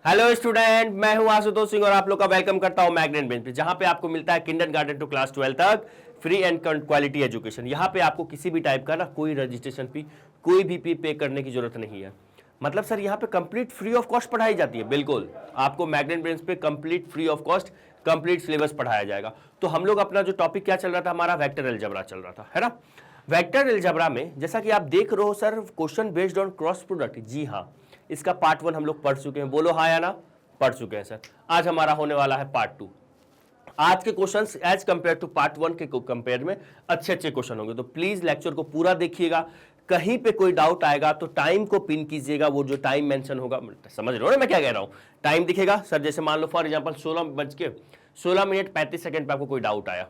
Hello student, मैं हूं आशुतोष सिंह और आप लोग का वेलकम करता हूं मैग्नेट बेंच पे, जहां पे आपको मिलता है किंडरगार्टन टू क्लास 12 तक फ्री एंड क्वालिटी एजुकेशन। यहां पे आपको किसी भी टाइप का ना कोई रजिस्ट्रेशन फी, कोई भी फी पे करने की जरूरत नहीं है। मतलब सर यहाँ पे कंप्लीट फ्री ऑफ कॉस्ट पढ़ाई जाती है। बिल्कुल, आपको मैग्नेट बेंच पे complete free of cost complete syllabus पढ़ाया जाएगा। तो हम लोग अपना जो टॉपिक क्या चल रहा था, हमारा वेक्टर अलजेब्रा चल रहा था, है ना। वेक्टर अलजेब्रा में जैसा कि आप देख रहे हो sir, question based on cross product, जी हाँ, इसका पार्ट 1 हम लोग पढ़ चुके हैं। बोलो हाँ या ना, पढ़ चुके हैं सर। आज हमारा होने वाला है पार्ट 2। आज के questions as compare to part 1 के कंपेयर में अच्छे क्वेश्चन होंगे, तो प्लीज लेक्चर को पूरा देखिएगा। कहीं पे कोई डाउट आएगा तो टाइम को पिन कीजिएगा, वो जो टाइम मेंशन होगा, समझ रहे हो ना मैं क्या कह रहा हूं। टाइम दिखेगा सर, जैसे मान लो फॉर एग्जांपल 16:35 पे आपको कोई डाउट आया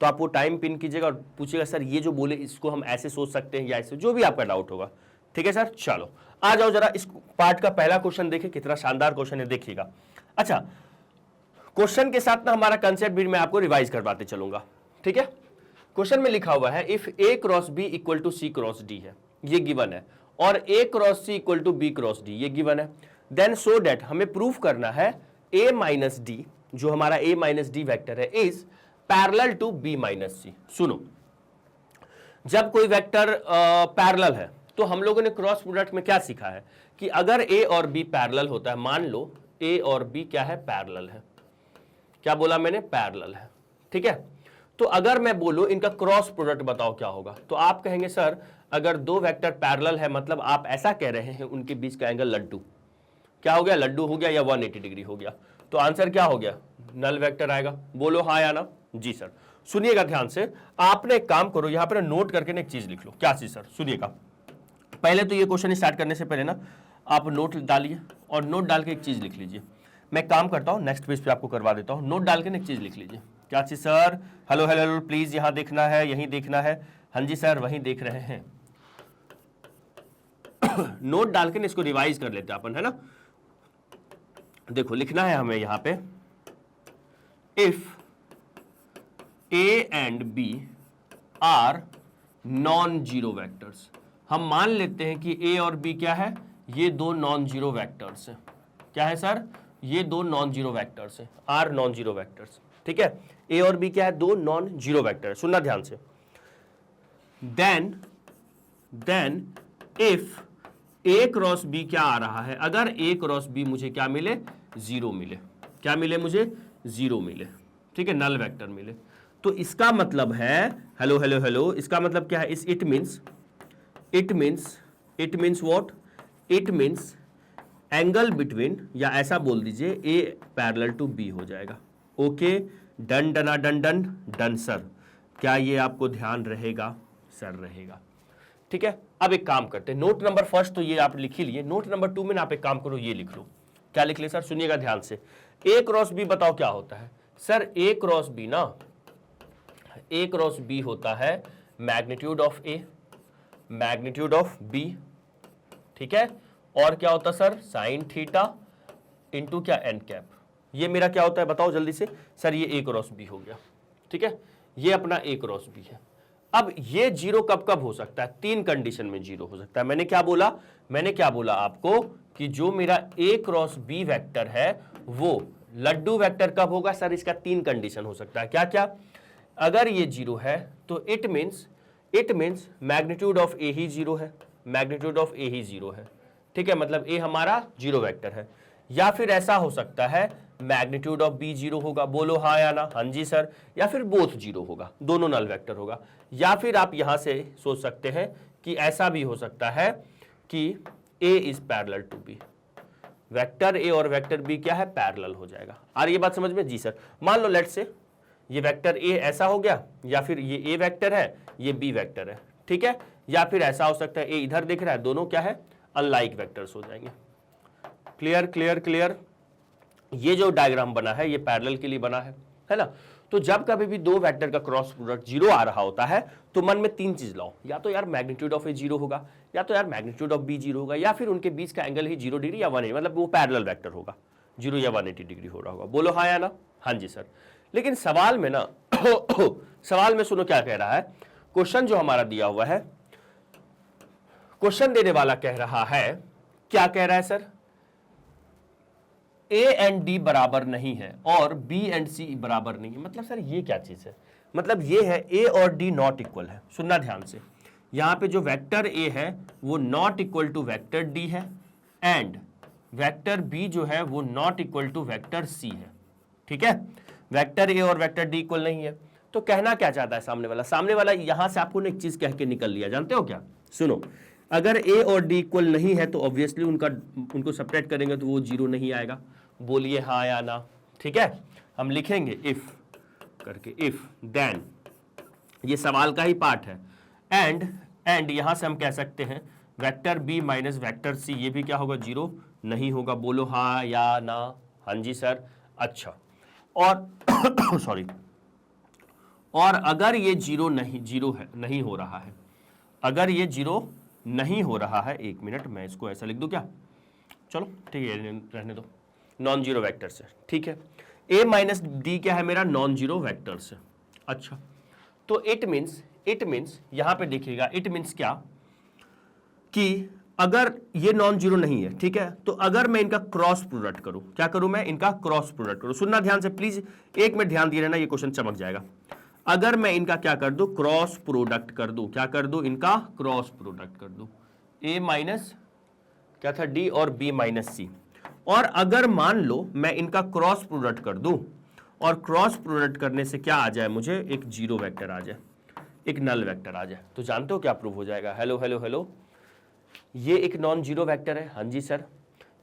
तो आप वो टाइम पिन कीजिएगा और पूछिएगा सर ये जो बोले इसको हम ऐसे सोच सकते हैं या ऐसे, जो भी आपका डाउट होगा। ठीक है सर, चलो आ जाओ जरा इस पार्ट का पहला क्वेश्चन देखिए, कितना शानदार क्वेश्चन है, देखिएगा। अच्छा, क्वेश्चन के साथ ना हमारा कंसेप्ट भी मैं आपको रिवाइज करवाते चलूंगा। ठीक है, क्वेश्चन में लिखा हुआ है if A cross B equal to C cross D है, ये गिवन है, और A cross C equal to B cross D, ये गिवन है। देन सो डेट हमें प्रूफ करना है ए माइनस डी, जो हमारा ए माइनस डी वैक्टर है, is parallel to B minus C. सुनो, जब कोई वेक्टर पैरेलल है तो हम लोगों ने क्रॉस प्रोडक्ट में क्या सीखा है कि अगर ए और बी पैरेलल होता है, मान लो ए और बी क्या है, पैरेलल है। क्या बोला मैंने, पैरेलल है। ठीक है, तो अगर मैं बोलूं इनका क्रॉस प्रोडक्ट बताओ क्या होगा, तो आप कहेंगे सर अगर दो वेक्टर पैरेलल है मतलब आप ऐसा कह रहे हैं उनके बीच का एंगल लड्डू, क्या हो गया, लड्डू हो गया या 180 डिग्री हो गया। तो आंसर क्या हो गया, नल वेक्टर आएगा। बोलो हाँ या ना। जी सर, सुनिएगा ध्यान से, आपने एक काम करो, यहां पर नोट करके ना एक चीज लिख लो। क्या चीज सर, सुनिएगा। पहले तो ये क्वेश्चन स्टार्ट करने से पहले ना आप नोट डालिए और नोट डाल के एक चीज लिख लीजिए। मैं काम करता हूं, नेक्स्ट पेज पे आपको करवा देता हूं। नोट डाल के एक चीज लिख लीजिए। क्या चीज sir, hello hello hello, please यहां देखना है, यहीं देखना है। हाँ जी सर, वहीं देख रहे हैं। नोट डाल के इसको रिवाइज कर लेते हैं अपन, है ना। देखो लिखना है हमें यहां पे, if A and B are non zero vectors. हम मान लेते हैं कि ए और बी क्या है, ये दो नॉन जीरो वेक्टर्स हैं। क्या है सर, ये दो नॉन जीरो वेक्टर्स हैं, आर नॉन जीरो वेक्टर्स। ठीक है, ए और बी क्या है, दो नॉन जीरो वेक्टर है। सुनना ध्यान से। Then if A cross B क्या आ रहा है, अगर ए क्रॉस बी मुझे क्या मिले, जीरो मिले। क्या मिले मुझे, जीरो मिले। ठीक है, नल वेक्टर मिले। तो इसका मतलब है, हेलो हेलो हेलो, इसका मतलब क्या है, इस it means what, it means angle between, या ऐसा बोल दीजिए ए पैरेलल टू बी हो जाएगा। ओके, डन डना डन डन डन सर। क्या ये आपको ध्यान रहेगा, सर रहेगा। ठीक है, अब एक काम करते हैं, नोट नंबर फर्स्ट तो ये आप लिख ही लिए, नोट नंबर 2 में ना आप एक काम करो, ये लिख लो। क्या लिख ले सर, सुनिएगा ध्यान से। ए क्रॉस बी बताओ क्या होता है सर, ए क्रॉस बी ना, ए क्रॉस बी होता है magnitude of A, magnitude of B. ठीक है, और क्या होता है सर, साइन थीटा इंटू क्या, एन कैप। ये मेरा क्या होता है बताओ जल्दी से सर, ये ए क्रॉस बी हो गया। ठीक है, ये अपना ए क्रॉस बी है। अब ये जीरो कब कब हो सकता है, तीन कंडीशन में जीरो हो सकता है। मैंने क्या बोला आपको कि जो मेरा ए क्रॉस बी वेक्टर है वो लड्डू वेक्टर कब होगा सर, इसका तीन कंडीशन हो सकता है। क्या क्या, अगर ये जीरो है तो it means magnitude of A ही जीरो है, मैग्नीट्यूड ऑफ ए ही जीरो है। ठीक है, मतलब ए हमारा जीरो वेक्टर है। या फिर ऐसा हो सकता है मैग्नीट्यूड ऑफ बी जीरो होगा। बोलो हाँ या ना। हाँ जी सर। या फिर बोथ जीरो होगा, दोनों नल वेक्टर होगा। या फिर आप यहां से सोच सकते हैं कि ऐसा भी हो सकता है कि A is parallel to B, vector A और वेक्टर बी क्या है, पैरेलल हो जाएगा। आ रही है बात समझ में। जी सर, मान लो लेट्स से ये वेक्टर ए ऐसा हो गया, या फिर ये ए वेक्टर है, ये बी वेक्टर है। ठीक है, या फिर ऐसा हो सकता है ए इधर दिख रहा है, दोनों क्या है, अनलाइक वेक्टर्स हो जाएंगे। Clear clear clear. ये जो डायग्राम बना है ये पैरेलल के लिए बना है ना। तो जब कभी भी दो वेक्टर का क्रॉस प्रोडक्ट जीरो आ रहा होता है तो मन में तीन चीज लाओ, या तो यार मैग्नीट्यूड ऑफ ए जीरो होगा, या तो यार मैग्नीट्यूड ऑफ बी जीरो होगा, या फिर उनके बीच का एंगल ही 0 डिग्री या 180, मतलब वो पैरेलल वेक्टर होगा, 0 या 180 डिग्री हो रहा होगा। बोलो हाँ या ना। हाँ जी सर। लेकिन सवाल में ना सवाल में सुनो क्या कह रहा है, क्वेश्चन जो हमारा दिया हुआ है, क्वेश्चन देने वाला कह रहा है, क्या कह रहा है सर, ए एंड डी बराबर नहीं है और बी एंड सी बराबर नहीं है, मतलब सर ये क्या चीज है? मतलब ये है ए और डी नॉट इक्वल है। सुनना ध्यान से, यहां पे जो वेक्टर ए है वो not equal to vector D है एंड वेक्टर बी जो है वो not equal to vector C है। ठीक है, वेक्टर ए और वेक्टर डी इक्वल नहीं है। तो कहना क्या चाहता है सामने वाला? सामने वाला यहां से आपको एक चीज कह के निकल लिया, जानते हो क्या? सुनो, अगर ए और डी इक्वल नहीं है तो ऑब्वियसली उनको सब्ट्रैक्ट करेंगे तो वो जीरो नहीं आएगा। बोलिए हाँ या ना। ठीक है, हम लिखेंगे इफ करके, इफ देन, ये सवाल का ही पार्ट है। एंड यहां से हम कह सकते हैं vector B minus vector C, ये भी क्या होगा? जीरो नहीं होगा। बोलो हाँ या ना। हाँ जी सर। अच्छा, और सॉरी, और अगर ये जीरो नहीं हो रहा है, अगर ये जीरो नहीं हो रहा है, एक मिनट मैं इसको ऐसा लिख दूं क्या? चलो ठीक है, रहने दो, नॉन जीरो वेक्टर से। ठीक है, ए माइनस डी क्या है मेरा? नॉन जीरो वेक्टर से। अच्छा, तो इट मीन्स यहां पे देखिएगा, इट मीन्स क्या कि अगर ये नॉन जीरो नहीं है, ठीक है, तो अगर मैं इनका क्रॉस प्रोडक्ट करूं, क्या करूं मैं? इनका क्रॉस प्रोडक्ट करूं। सुनना ध्यान से प्लीज, एक मिनट ध्यान दिए रहना, ये क्वेश्चन चमक जाएगा। अगर मैं इनका क्या कर दूं? क्रॉस प्रोडक्ट कर दूं। क्या कर दूं? इनका क्रॉस प्रोडक्ट कर दूं, ए माइनस क्या था? डी और बी माइनस सी। और अगर मान लो मैं इनका क्रॉस प्रोडक्ट कर दूं और क्रॉस प्रोडक्ट करने से क्या आ जाए? मुझे एक जीरो वेक्टर आ जाए, एक नल वेक्टर आ जाए, तो जानते हो क्या प्रूव हो जाएगा? हेलो हेलो हेलो, ये एक नॉन जीरो वेक्टर है। हाँ जी सर।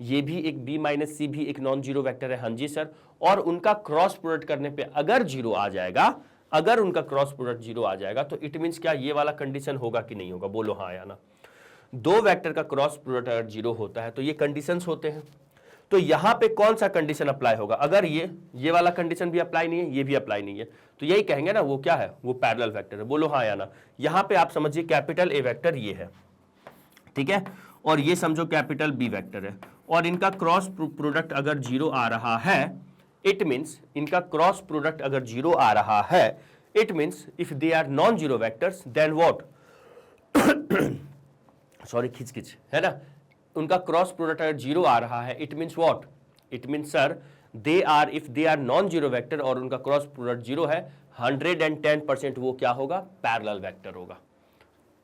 ये भी एक बी माइनस सी भी एक नॉन जीरो वेक्टर है। हाँ जी सर। और उनका क्रॉस प्रोडक्ट करने पे अगर जीरो आ जाएगा, अगर उनका क्रॉस प्रोडक्ट जीरो आ जाएगा, तो इट मींस क्या ये वाला कंडीशन होगा कि नहीं होगा? बोलो हाँ या ना। दो वेक्टर का क्रॉस प्रोडक्ट अगर जीरो होता है तो ये कंडीशंस होते हैं। तो यहां पे कौन सा कंडीशन अप्लाई होगा? अगर ये वाला कंडीशन भी अप्लाई नहीं है, ये भी अप्लाई नहीं है, तो यही कहेंगे ना वो क्या है? वो पैरेलल वेक्टर है। बोलो हाँ या ना। यहां पे आप समझिए कैपिटल ए वेक्टर ये है, ठीक है, और ये समझो कैपिटल बी वेक्टर है, और इनका क्रॉस प्रोडक्ट अगर जीरो आ रहा है, इट मींस इनका क्रॉस प्रोडक्ट अगर जीरो आ रहा है, it means if they are non zero vectors then what? Sorry, खिच है ना, उनका क्रॉस प्रोडक्ट अगर जीरो आ रहा है, it means what? It means sir they are, if they are non zero vector और उनका क्रॉस प्रोडक्ट जीरो है, 110% वो क्या होगा? पैरेलल वेक्टर होगा।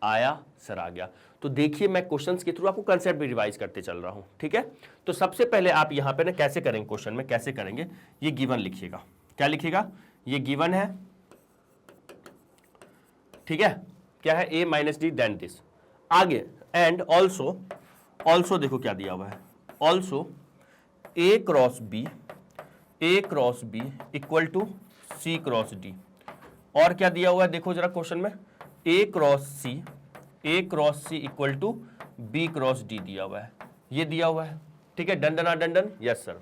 आया सर? आ गया। तो देखिए मैं क्वेश्चंस के थ्रू आपको कंसेप्ट भी रिवाइज करते चल रहा हूं, ठीक है। तो सबसे पहले आप यहां पे ना कैसे करेंगे, क्वेश्चन में कैसे करेंगे, ये गिवन लिखिएगा। क्या लिखिएगा? ये गिवन है, ठीक है, क्या है? A minus D then this. आगे एंड ऑल्सो देखो क्या दिया हुआ है, also A cross B equal to C cross D. और क्या दिया हुआ है देखो जरा क्वेश्चन में, A cross C equal to B cross D दिया हुआ है, ये दिया हुआ है, ठीक है। Done done. Yes sir.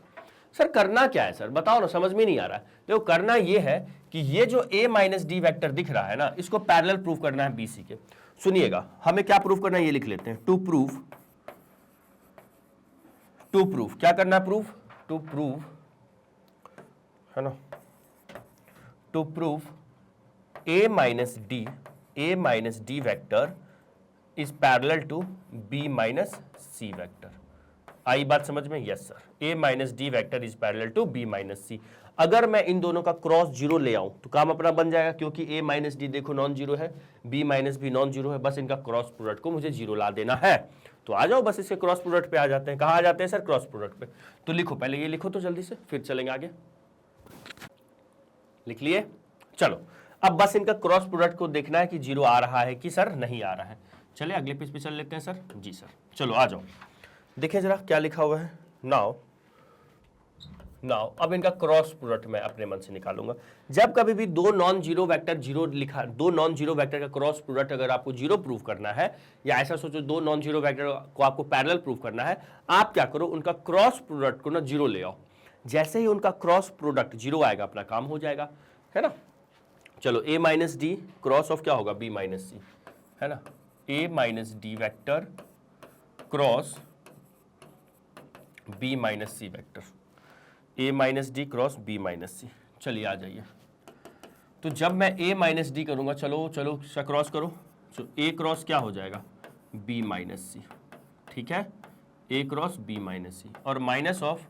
Sir करना क्या है सर, बताओ ना, समझ में नहीं आ रहा है। देखो करना ये है कि ये जो a माइनस डी वैक्टर दिख रहा है ना, इसको पैरेलल प्रूव करना है BC के। सुनिएगा, हमें क्या प्रूव करना है ये लिख लेते हैं, टू प्रूव क्या करना है? टू प्रूव है ना, to prove a minus D vector is parallel to b minus C vector. आई बात समझ में? Yes sir. a minus D vector is parallel to b minus C. अगर मैं इन दोनों का क्रॉस जीरो ले आऊं तो काम अपना बन जाएगा, क्योंकि a माइनस डी देखो नॉन जीरो है, b minus B non zero है, बस इनका क्रॉस प्रोडक्ट को मुझे जीरो ला देना है। तो आ जाओ, बस इसके क्रॉस प्रोडक्ट पे आ जाते हैं। कहाँ आ जाते हैं सर? क्रॉस प्रोडक्ट पे। तो लिखो, पहले ये लिखो तो जल्दी से, फिर चलेंगे आगे। लिख लिए? चलो अब बस इनका क्रॉस प्रोडक्ट को देखना है कि जीरो आ रहा है कि सर नहीं आ रहा है। चलिए अगले पेज पे चल लेते हैं सर। जी सर, चलो आ जाओ, देखिए जरा क्या लिखा हुआ है। नाउ अब इनका क्रॉस प्रोडक्ट मैं अपने मन से निकालूंगा। जब कभी भी दो नॉन जीरो वेक्टर का क्रॉस प्रोडक्ट अगर आपको जीरो प्रूव करना है, या ऐसा सोचो दो नॉन जीरो वेक्टर को आपको पैरेलल प्रूव करना है, आप क्या करो, उनका क्रॉस प्रोडक्ट को ना जीरो ले आओ। जैसे ही उनका क्रॉस प्रोडक्ट जीरो आएगा, अपना काम हो जाएगा, है ना। चलो a minus D cross of क्या होगा? b माइनस सी, है ना। a minus D vector cross b minus C vector, a minus D cross b minus C. चलिए आ जाइए। तो जब मैं a माइनस डी करूंगा, चलो क्रॉस करो, तो a क्रॉस क्या हो जाएगा? b माइनस सी, ठीक है, a क्रॉस b माइनस सी, और माइनस ऑफ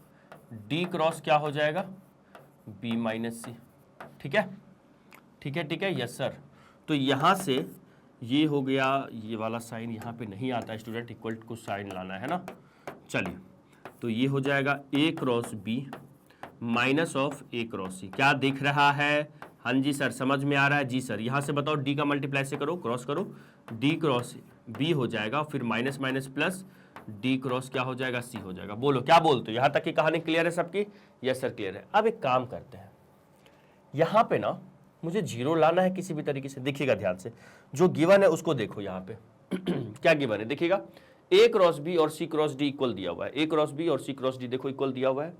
डी क्रॉस क्या हो जाएगा, बी माइनस सी। ठीक है, ठीक है, ठीक है, यस सर। तो यहां से ये हो गया, ये वाला साइन यहाँ पे नहीं आता स्टूडेंट, इक्वल को साइन लाना है ना। चलिए, तो ये हो जाएगा A cross B minus of A cross C. क्या दिख रहा है? हाँ जी सर, समझ में आ रहा है जी सर। यहाँ से बताओ, डी का मल्टीप्लाई से करो, क्रॉस करो, डी क्रॉस बी हो जाएगा, फिर minus minus plus, D cross क्या हो जाएगा, सी हो जाएगा। बोलो क्या बोलते हो? यहाँ तक की कहानी क्लियर है सबकी? यस सर क्लियर है। अब एक काम करते हैं, यहाँ पे ना मुझे जीरो लाना है किसी भी तरीके से। देखिएगा ध्यान से, जो गिवन है उसको देखो यहाँ पे क्या गिवन है देखिएगा, ए क्रॉस बी और सी क्रॉस डी इक्वल दिया हुआ है। ए क्रॉस बी और सी क्रॉस डी देखो इक्वल दिया हुआ है।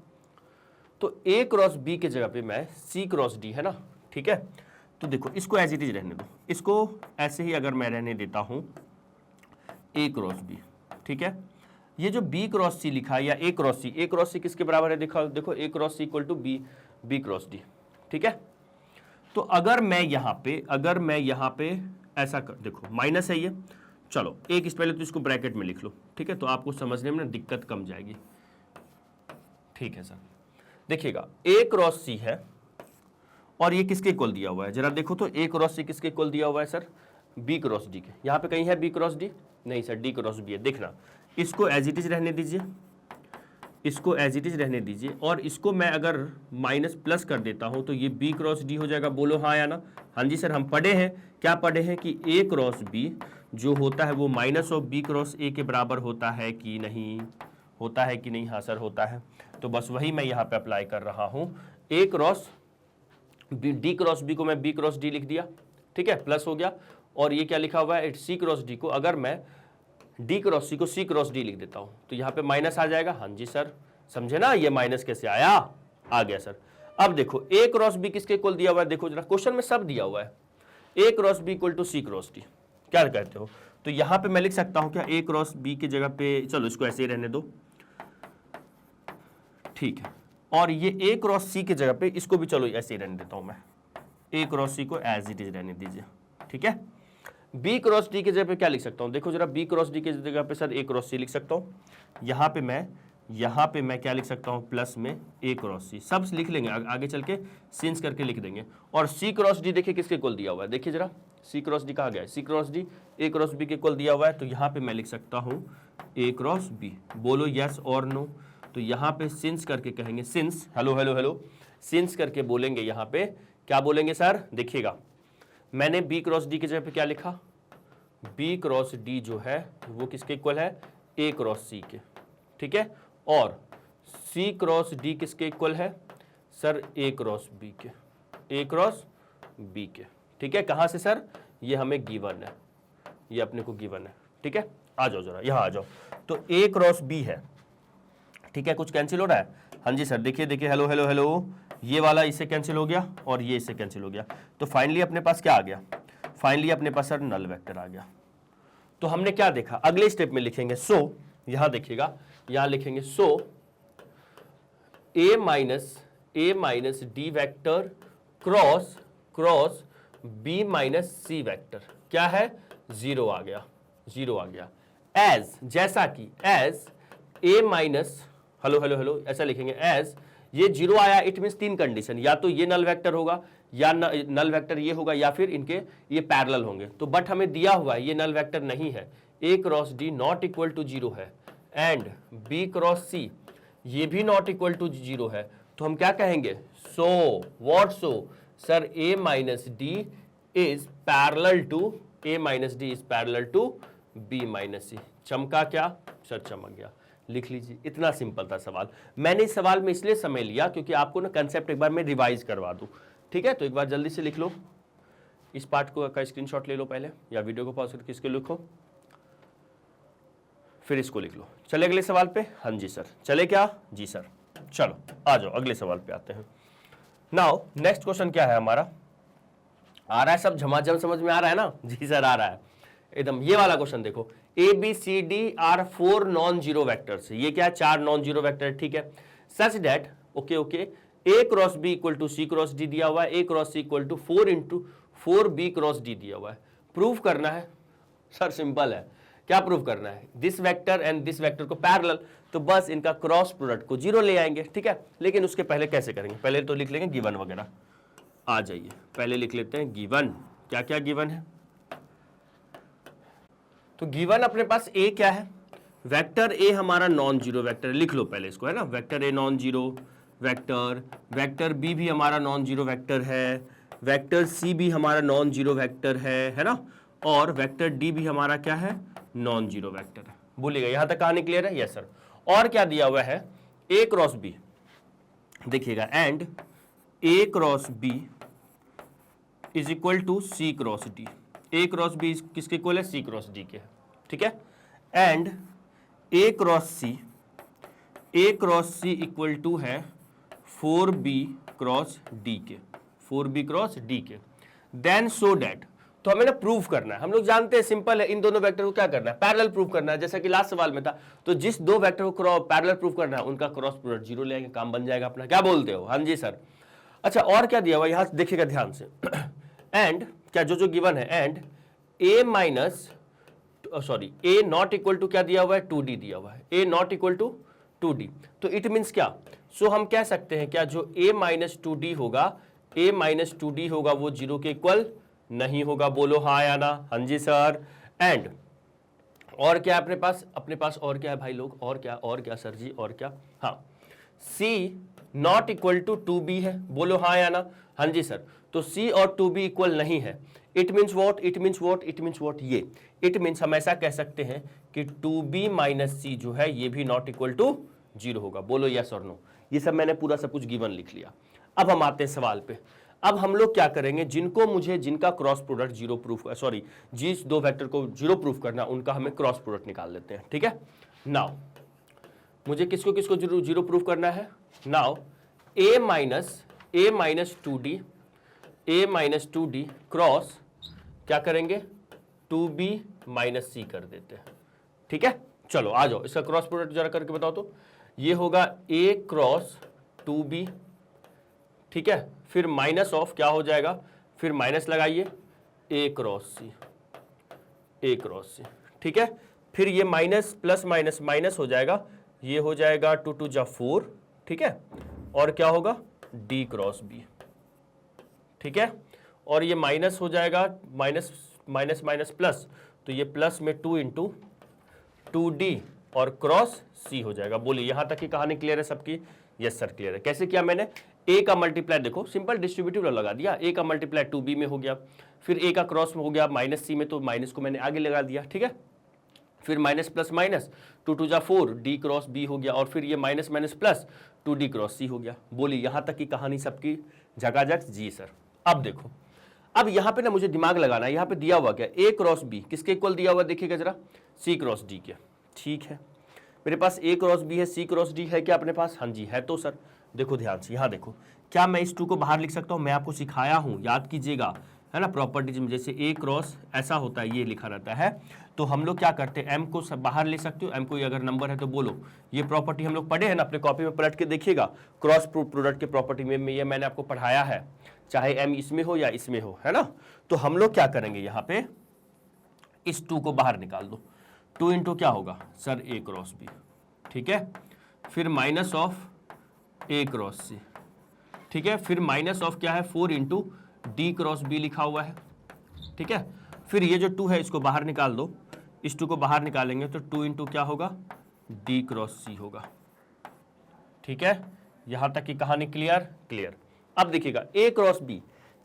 तो ए क्रॉस बी के जगह पे मैं सी क्रॉस डी, है ना, ठीक है। तो देखो इसको एज इट इज रहने दो, इसको ऐसे ही अगर मैं रहने देता हूं ए क्रॉस बी, ठीक है। ये जो बी क्रॉस सी लिखा है या ए क्रॉस सी, ए क्रॉस सी किसके बराबर है? देखो A cross C equal to B cross D, ठीक है। तो अगर मैं यहाँ पे ऐसा देखो माइनस है ये, चलो एक इस पहले तो इसको ब्रैकेट में लिख लो, ठीक है, तो आपको समझने में ना दिक्कत कम जाएगी। ठीक है सर, देखिएगा ए क्रॉस सी है और ये किसके इक्वल दिया हुआ है? जरा देखो तो ए क्रॉस सी किसके इक्वल दिया हुआ है सर? बी क्रॉस डी के। यहाँ पे कहीं है बी क्रॉस डी? नहीं सर, डी क्रॉस बी है। देखना, इसको एज इट इज रहने दीजिए, इसको एज इट इज रहने दीजिए, और इसको मैं अगर माइनस प्लस कर देता हूं तो ये बी क्रॉस डी हो जाएगा। बोलो हाँ या ना? हाँ जी सर, हम पढ़े हैं, क्या पढ़े हैं कि ए क्रॉस बी जो होता है वो minus of B cross A के बराबर होता है कि नहीं? होता है कि नहीं? हाँ सर होता है। तो बस वही मैं यहाँ पे अप्लाई कर रहा हूँ। ए क्रॉस डी क्रॉस बी को मैं बी क्रॉस डी लिख दिया, ठीक है, प्लस हो गया। और ये क्या लिखा हुआ है? सी क्रॉस डी को अगर मैं डी क्रॉस सी को सी क्रॉस डी लिख देता हूं तो यहाँ पे माइनस आ जाएगा। हाँ जी सर, समझे ना ये माइनस कैसे आया? आ गया सर। अब देखो ए क्रॉस बी किसके इक्वल दिया हुआ है? देखो जरा, क्वेश्चन में सब दिया हुआ है। A cross B equal to C cross D, क्या कहते हो? तो यहाँ पे मैं लिख सकता हूं क्या, ए क्रॉस बी की जगह पे, चलो इसको ऐसे ही रहने दो, ठीक है। और ये ए क्रॉस सी की जगह पे इसको भी चलो ऐसे ही रहने देता हूं मैं, ए क्रॉस सी को एज इट इज रहने दीजिए, ठीक है। बी क्रॉस डी की जगह पे क्या लिख सकता हूं? देखो जरा, बी क्रॉस डी की जगह पे सर ए क्रॉस सी लिख सकता हूं। यहाँ पे मैं क्या लिख सकता हूं? प्लस में ए क्रॉस सी, सब लिख लेंगे आगे चल के, सिंस करके लिख देंगे। और सी क्रॉस डी देखिए किसके इक्वल दिया हुआ है? देखिए जरा, सी क्रॉस डी कहा गया है? C cross D A cross B के इक्वल दिया हुआ है। तो यहाँ पे मैं लिख सकता हूँ ए क्रॉस बी। बोलो यस और नो? तो यहाँ पे सिंस करके कहेंगे, since, hello hello hello, since करके बोलेंगे। यहाँ पे क्या बोलेंगे सर? देखिएगा, मैंने बी क्रॉस डी की जगह पे क्या लिखा? बी क्रॉस डी जो है वो किसके इक्वल है? ए क्रॉस सी के, ठीक है। और सी क्रॉस डी किसके इक्वल है सर? ए क्रॉस बी के, ए क्रॉस बी के, ठीक है। कहां से सर? ये हमें गिवन है, ये अपने को गिवन है, ठीक है। आ जाओ जरा, यहां आ जाओ। तो ए क्रॉस बी है, ठीक है। कुछ कैंसिल हो रहा है? हाँ जी सर, देखिए देखिए, हेलो हेलो हेलो, ये वाला इससे कैंसिल हो गया और ये इससे कैंसिल हो गया। तो फाइनली अपने पास क्या आ गया? फाइनली अपने पास सर नल वेक्टर आ गया। तो हमने क्या देखा? अगले स्टेप में लिखेंगे सो, यहां देखिएगा, यहां लिखेंगे so A minus D vector cross cross B minus C vector क्या है? जीरो आ गया, जीरो आ गया। एज, जैसा कि as A minus, hello hello hello, ऐसा लिखेंगे, एज ये जीरो आया, इट मीन्स तीन कंडीशन, या तो ये नल वेक्टर होगा, या नल वेक्टर ये होगा, या फिर इनके ये पैरेलल होंगे। तो बट हमें दिया हुआ है ये नल वेक्टर नहीं है, A cross D not equal to zero है, एंड बी क्रॉस सी ये भी नॉट इक्वल टू जीरो है। तो हम क्या कहेंगे? So what? So sir A minus D is parallel to, A minus D is parallel to B minus C. चमका क्या सर? चमक गया। लिख लीजिए, इतना सिंपल था सवाल। मैंने इस सवाल में इसलिए समय लिया क्योंकि आपको ना कंसेप्ट एक बार मैं रिवाइज करवा दूं, ठीक है। तो एक बार जल्दी से लिख लो, इस पार्ट को का स्क्रीनशॉट ले लो पहले, या वीडियो को पॉज करके इसको लिखो, फिर इसको लिख लो। चले अगले सवाल पे? हाँ जी सर, चले क्या? जी सर। चलो आ जाओ, अगले सवाल पे आते हैं। नाउ नेक्स्ट क्वेश्चन क्या है हमारा? आ रहा है सब झमाझम, समझ में आ रहा है ना? जी सर आ रहा है एकदम। ये वाला क्वेश्चन देखो, A B C D are 4 non zero vectors. ये क्या है? 4 नॉन जीरो वेक्टर, ठीक है। Such that, okay okay, A cross B equal to C cross D दिया हुआ है, A cross C equal to 4 into 4 B cross D दिया हुआ है। प्रूफ करना है सर, सिंपल है। क्या प्रूव करना है, this vector and this vector को पैरेलल, तो बस इनका क्रॉस प्रोडक्ट को 0 ले आएंगे, ठीक है। लेकिन उसके पहले कैसे करेंगे, पहले तो लिख लेंगे गिवन वगैरह। आ जाइए पहले लिख लेते हैं गिवन, क्या क्या गिवन है। तो गिवन अपने पास ए क्या है, वेक्टर ए हमारा नॉन जीरो वेक्टर, लिख लो पहले इसको, है ना, vector A non zero vector, vector B भी हमारा नॉन जीरो वेक्टर है, वेक्टर सी भी हमारा नॉन जीरो वेक्टर है ना, और वेक्टर डी भी हमारा क्या है, नॉन जीरो वेक्टर है। बोलिएगा यहां तक कहानी क्लियर है, यस सर। और क्या दिया हुआ है, ए क्रॉस बी, देखिएगा, and A cross B is equal to C cross D, A cross B किसके इक्वल है, सी क्रॉस डी के, ठीक है। And A cross C equal to है 4b क्रॉस डी के, 4b क्रॉस डी के। Then so that, तो हमें ना प्रूफ करना है, हम लोग जानते हैं सिंपल है, इन दोनों वेक्टर को क्या करना है, पैरेलल प्रूफ करना है, जैसा कि लास्ट सवाल में था। तो जिस दो वेक्टर को पैरेलल प्रूफ करना है उनका क्रॉस प्रोडक्ट 0 ले आएंगे, काम बन जाएगा अपना, क्या बोलते हो, हाँ जी सर। अच्छा और क्या दिया हुआ यहां देखिएगा ध्यान से, एंड क्या जो गिवन है, and A minus sorry A not equal to क्या दिया हुआ है, 2d दिया हुआ है, ए नॉट इक्वल टू 2d, तो इट मीन्स क्या, सो हम कह सकते हैं क्या, जो a माइनस 2d होगा, a माइनस 2d होगा वो 0 के इक्वल नहीं होगा, बोलो हाँ या ना, हाँ जी सर। एंड और क्या है अपने पास और क्या है भाई लोग, और क्या सर जी, और क्या, हाँ, c not equal to 2b है, बोलो हाँ या ना, हाँ जी सर। तो c और 2b इक्वल नहीं है, it means what, it means what, ये इट मीन्स हम ऐसा कह सकते हैं कि 2b माइनस सी जो है ये भी नॉट इक्वल टू 0 होगा, बोलो यस और नो। ये सब मैंने पूरा सब कुछ गिवन लिख लिया। अब हम आते हैं सवाल पे। अब हम लोग क्या करेंगे, जिनका क्रॉस प्रोडक्ट 0 प्रूफ, सॉरी जिस दो वेक्टर को 0 प्रूफ करना उनका हमें क्रॉस प्रोडक्ट निकाल लेते हैं, ठीक है। नाउ मुझे किसको 0 प्रूफ करना है, now a minus 2d cross क्या करेंगे, 2b माइनस सी कर देते हैं, ठीक है। चलो आ जाओ, इसका क्रॉस प्रोडक्ट जरा करके बताओ तो, ये होगा a क्रॉस 2b, ठीक है, फिर माइनस ऑफ क्या हो जाएगा, फिर माइनस लगाइए a क्रॉस सी, ठीक है। फिर ये माइनस प्लस माइनस माइनस हो जाएगा, ये हो जाएगा 2 2 जा 4, ठीक है, और क्या होगा d क्रॉस b, ठीक है, और ये माइनस हो जाएगा, माइनस माइनस माइनस प्लस, तो ये प्लस में 2 इंटू 2d और क्रॉस c हो जाएगा। बोलिए यहां तक की कहानी क्लियर है सबकी, यस सर क्लियर है। कैसे किया मैंने, a का मल्टीप्लाई देखो सिंपल डिस्ट्रीब्यूटिव लगा दिया, a का मल्टीप्लाई 2b में हो गया, फिर a का क्रॉस में हो गया माइनस c में, तो माइनस को मैंने आगे लगा दिया, ठीक है। फिर माइनस प्लस माइनस 2 2 जा 4 d क्रॉस b हो गया, और फिर ये minus minus plus 2d cross c हो गया। बोलिए यहां तक की कहानी सबकी झकाझक, जी सर। अब देखो, अब यहां पे ना मुझे दिमाग लगाना है, यहां पे दिया हुआ क्या, a क्रॉस b किसके इक्वल दिया हुआ, देखिएगा जरा, c क्रॉस d के, ठीक है। मेरे पास a क्रॉस b है, c क्रॉस d है क्या अपने पास, हाँ जी है। तो सर देखो ध्यान से, यहां देखो, क्या मैं इस 2 को बाहर लिख सकता हूं, मैं आपको सिखाया हूं, याद कीजिएगा, है ना, प्रॉपर्टीज में जैसे a क्रॉस ऐसा होता है, ये लिखा रहता है, तो हम लोग क्या करते हैं, m को बाहर ले सकते हो, m कोई अगर नंबर है तो बोलो, ये प्रॉपर्टी हम लोग पढ़े हैं ना, अपने कॉपी में पलट के देखिएगा, क्रॉस प्रोडक्ट के प्रॉपर्टी में ये मैंने आपको पढ़ाया है, चाहे m इसमें हो या इसमें हो, है ना। तो हम लोग क्या करेंगे, यहाँ पे इस 2 को बाहर निकाल दो, 2 इंटू क्या होगा सर, a क्रॉस b, ठीक है, फिर minus of a cross c, ठीक है, फिर माइनस ऑफ क्या है 4 इंटू d क्रॉस b लिखा हुआ है, ठीक है। फिर ये जो 2 है इसको बाहर निकाल दो, इस 2 को बाहर निकालेंगे तो 2 इंटू क्या होगा, d क्रॉस c होगा, ठीक है। यहां तक की कहानी क्लियर। अब देखिएगा a क्रॉस b,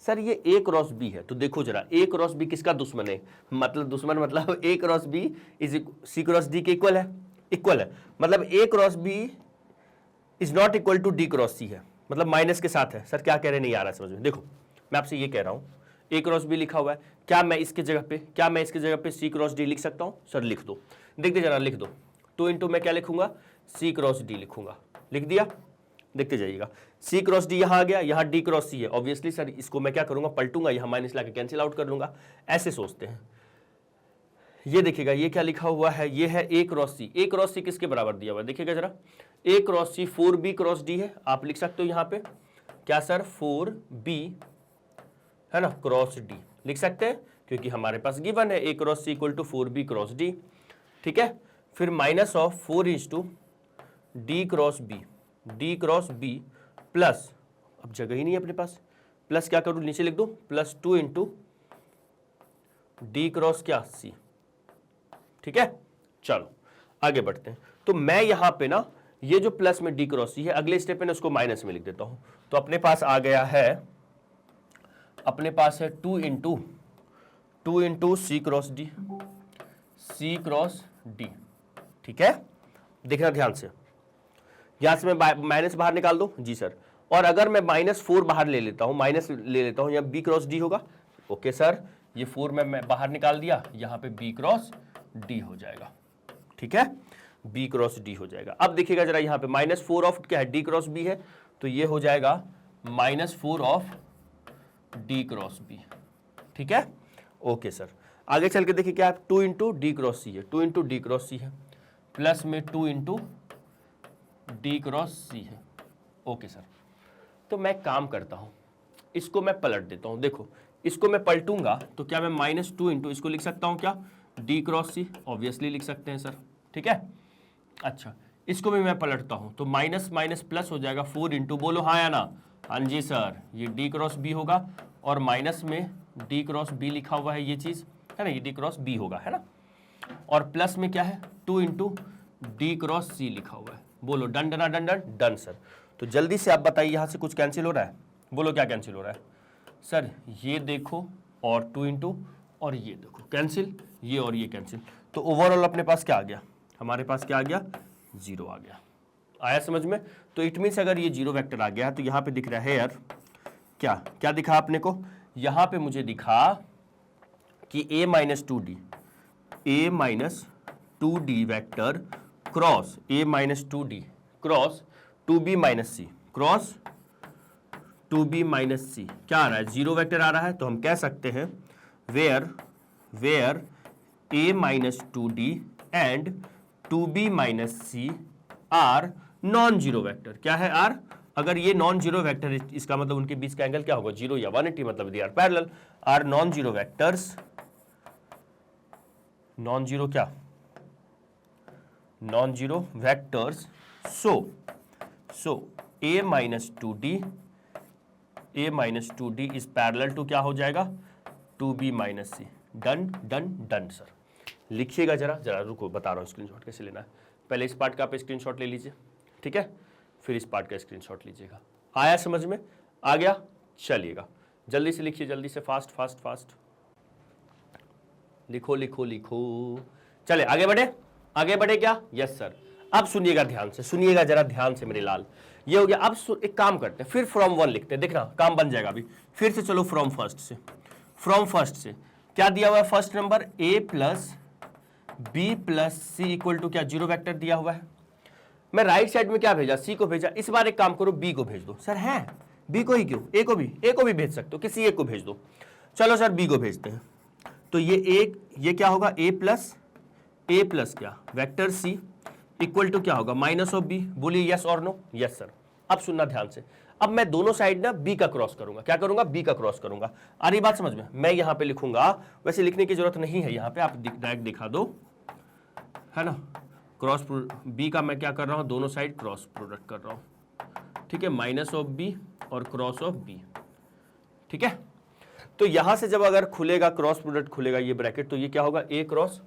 सर ये a क्रॉस b है, तो देखो जरा a क्रॉस b किसका दुश्मन है, मतलब a cross b is c cross d के इक्वल है, मतलब a cross b is not equal to d cross c है, मतलब माइनस के साथ है। सर क्या कह रहे नहीं आ रहा समझ में, देखो मैं आपसे ये कह रहा हूं, a क्रॉस b लिखा हुआ है, क्या मैं इसके जगह पे c क्रॉस d लिख सकता हूं, सर लिख दो, देखते जरा, लिख दो, 2 इंटू मैं क्या लिखूंगा, c क्रॉस d लिखूंगा, लिख दिया, देखते जाइएगा, c क्रॉस d यहां आ गया, यहां d क्रॉस c है, ऑब्वियसली सर इसको मैं क्या करूंगा, पलटूंगा, यहां माइनस लाके कैंसिल आउट कर लूंगा, ऐसे सोचते हैं। ये देखिएगा, ये क्या लिखा हुआ है, ये है a क्रॉस c किसके बराबर दिया हुआ है, देखिएगा जरा, a cross c 4b cross d है, आप लिख सकते हो यहां पे क्या सर, 4b है ना क्रॉस d लिख सकते हैं, क्योंकि हमारे पास गिवन है a cross c equal to 4b cross d। ठीक है, फिर minus of 4 into D cross B plus, अब जगह ही नहीं है अपने पास, प्लस क्या करूं, नीचे लिख दो, प्लस 2 इंटू डी क्रॉस क्या सी। ठीक है, चलो आगे बढ़ते हैं। तो मैं यहां पे ना ये जो प्लस में डी क्रॉस सी है, अगले स्टेप में उसको माइनस में लिख देता हूं। तो अपने पास आ गया है, अपने पास है 2 इंटू सी क्रॉस डी। ठीक है, देखना ध्यान से, यहां से मैं माइनस बाहर निकाल दो जी सर, और अगर मैं -4 बाहर ले लेता हूं, माइनस ले लेता हूं, या बी क्रॉस डी होगा। ओके सर, ये 4 मैं बाहर निकाल दिया, यहां पे बी क्रॉस डी हो जाएगा। ठीक है, बी क्रॉस डी हो जाएगा। अब देखिएगा जरा, यहां पे -4 ऑफ क्या है, डी क्रॉस बी है, तो ये हो जाएगा -4 ऑफ डी क्रॉस बी। ठीक है, ओके सर। आगे चल के देखिए क्या, 2 इंटू डी क्रॉस सी है, 2 इंटू डी क्रॉस सी है, प्लस में 2 इंटू डी क्रॉस सी है। ओके सर, तो मैं काम करता हूं, इसको मैं पलट देता हूं। देखो, इसको मैं पलटूंगा तो क्या मैं -2 इंटू इसको लिख सकता हूं क्या, डी क्रॉस सी, ऑब्वियसली लिख सकते हैं सर। ठीक है, अच्छा, इसको भी मैं पलटता हूं तो माइनस माइनस प्लस हो जाएगा, 4 इंटू, बोलो हाँ या ना, हाँ जी सर, ये डी क्रॉस बी होगा, और माइनस में डी क्रॉस बी लिखा हुआ है, ये चीज है ना, ये डी क्रॉस बी होगा, है ना, और प्लस में क्या है, 2 इंटू डी क्रॉस सी लिखा हुआ है। बोलो डन डना डन डन डन सर। तो जल्दी से आप बताइए, यहां से कुछ कैंसिल हो रहा है, बोलो क्या कैंसिल हो रहा है सर, ये देखो और 2 इंटू, और ये देखो कैंसिल, ये और ये कैंसिल, तो ओवरऑल अपने पास क्या आ गया, हमारे पास क्या आ गया, 0 आ गया। आया समझ में? तो इट मीन्स अगर ये 0 वेक्टर आ गया तो यहाँ पे दिख रहा है यार, क्या क्या दिखा आपने को, यहाँ पे मुझे दिखा कि a minus 2d vector cross a minus 2d cross 2b minus C, cross 2b minus C क्या आ रहा है, 0 वेक्टर आ रहा है। तो हम कह सकते हैं where a minus 2d and 2b minus C are non zero vector. क्या है आर, अगर ये नॉन जीरो वेक्टर, इसका मतलब उनके बीच का एंगल क्या होगा, 0 या 180, मतलब they are parallel. Are non zero vectors, non zero क्या, non zero vectors, so a minus 2d is parallel to क्या हो जाएगा, 2b minus C. Done done done sir. लिखिएगा जरा रुको, बता रहा हूँ स्क्रीनशॉट कैसे लेना है। पहले इस पार्ट का आप स्क्रीनशॉट ले लीजिए, ठीक है, फिर इस पार्ट का स्क्रीनशॉट लीजिएगा। आया समझ में, आ गया, चलिएगा जल्दी से लिखिए, जल्दी से, फास्ट फास्ट फास्ट लिखो लिखो लिखो। चले आगे बढ़े क्या, यस सर। अब सुनिएगा ध्यान से, सुनिएगा जरा ध्यान से मेरे लाल, ये हो गया। अब एक काम करते हैं, फिर फ्रॉम 1 लिखते हैं, देखना काम बन जाएगा अभी। फिर से चलो फ्रॉम फर्स्ट से क्या दिया हुआ है, first number a plus B plus C equal to क्या, 0 वेक्टर दिया हुआ है। मैं राइट साइड में क्या भेजा, सी को भेजा, इस बार एक काम करो, बी को भेज दो। सर है, बी को ही क्यों, ए को भी भेज सकते हो, किसी एक को भेज दो। चलो सर बी को भेजते हैं, तो ये क्या होगा, ए प्लस क्या, वेक्टर सी इक्वल टू क्या होगा, माइनस ऑफ बी। बोलिए यस और नो, यस सर। अब सुनना ध्यान से, अब मैं दोनों साइड ना बी का क्रॉस करूंगा, क्या करूंगा, बी का क्रॉस करूंगा। आ रही बात समझ में? मैं यहां पे लिखूंगा, वैसे लिखने की जरूरत नहीं है, यहां पे आप डायरेक्ट दिखा दो, है ना, क्रॉस बी का मैं क्या कर रहा हूं, दोनों साइड क्रॉस प्रोडक्ट कर रहा हूं, ठीक है, माइनस ऑफ बी और क्रॉस ऑफ बी, ठीक है। तो यहां से जब अगर खुलेगा, क्रॉस प्रोडक्ट खुलेगा, ये ब्रैकेट, तो ये क्या होगा, A cross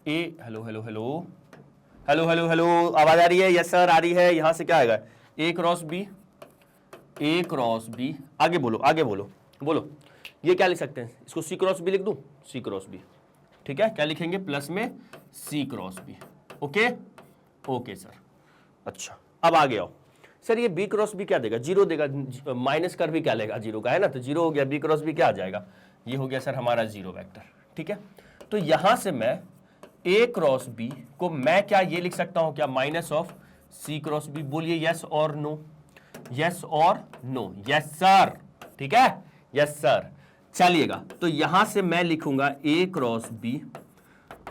A, hello hello hello hello hello hello, आवाज आ रही है, यस सर आ रही है। यहां से क्या आएगा, ए क्रॉस बी, आगे बोलो, ये क्या लिख सकते हैं, इसको सी क्रॉस बी लिख दूं, सी क्रॉस बी, ठीक है, क्या लिखेंगे, प्लस में सी क्रॉस बी। Okay sir. अच्छा अब आगे आओ सर, ये बी क्रॉस बी क्या देगा, 0 देगा, माइनस कर भी क्या लेगा, 0 का है ना, तो 0 हो गया, बी क्रॉस बी क्या आ जाएगा, ये हो गया सर हमारा 0 वेक्टर, ठीक है। तो यहां से मैं ए क्रॉस बी को मैं क्या ये लिख सकता हूं क्या, minus of C cross B. बोलिए यस और नो, यस और नो, यस सर, ठीक है, यस सर। चलिएगा, तो यहां से मैं लिखूंगा ए क्रॉस बी,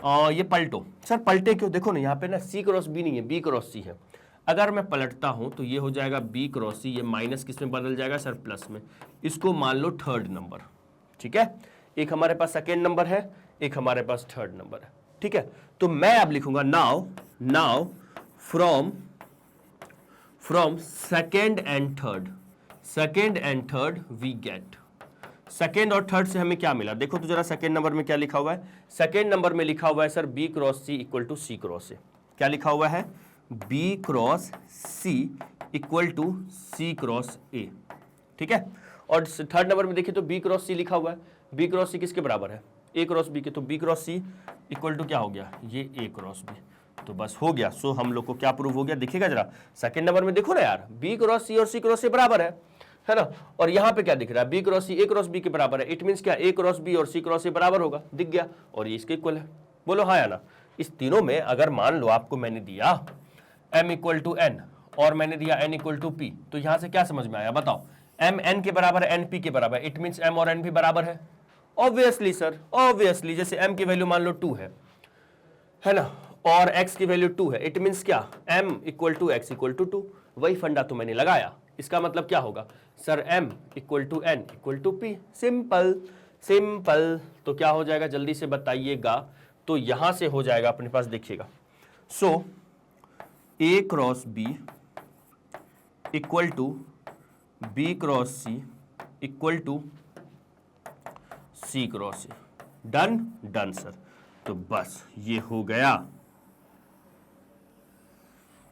और ये पलटो सर, पलटे क्यों, देखो ना यहाँ पे ना सी क्रॉस बी नहीं है, बी क्रॉस सी है। अगर मैं पलटता हूं तो ये हो जाएगा बी क्रॉस सी, ये माइनस किस में बदल जाएगा सर, प्लस में। इसको मान लो थर्ड नंबर, ठीक है, एक हमारे पास सेकेंड नंबर है, एक हमारे पास थर्ड नंबर है। ठीक है, तो मैं अब लिखूंगा now from second and third we get. Second और थर्ड से हमें क्या मिला, देखो तो जरा सेकेंड नंबर में क्या लिखा हुआ है। सेकेंड नंबर में लिखा हुआ है sir B cross C equal to C cross A. क्या लिखा हुआ है, B cross C equal to C cross A, ठीक है। और थर्ड नंबर में देखिए तो बी क्रॉस सी लिखा हुआ है, बी क्रॉस सी किसके बराबर है, ए क्रॉस बी के, तो B cross C equal to क्या हो गया, ये ए क्रॉस बी। तो बस हो गया। सो हम लोग को क्या प्रूव हो गया, देखिएगा जरा सेकंड नंबर में, देखो ना यार, बी क्रॉस सी और सी क्रॉस ए बराबर है ना। और यहाँ पे क्या दिख रहा है, बी क्रॉस सी ए क्रॉस बी के बराबर है। इट मीन्स क्या, ए क्रॉस बी और सी क्रॉस ए बराबर होगा, दिख गया, और ये इसके इक्वल है। बोलो हाँ या ना। इस तीनों में अगर मान लो आपको मैंने दिया m इक्वल टू एन और मैंने दिया n इक्वल टू पी, तो यहां से क्या समझ में आया बताओ, m n के बराबर है, n p के बराबर है, इट मीन्स m और n भी बराबर है। ऑब्वियसली सर, ऑब्वियसली, जैसे m की वैल्यू मान लो 2 है ना, और x की वैल्यू 2 है, इट मीन्स क्या, m equal to x equal to 2। वही फंडा तो मैंने लगाया। इसका मतलब क्या होगा sir, m equal to n equal to p। Simple simple. तो क्या हो जाएगा जल्दी से बताइएगा, तो यहां से हो जाएगा अपने पास, देखिएगा, so A cross B equal to B cross C equal to C cross A. Done done sir. तो बस ये हो गया,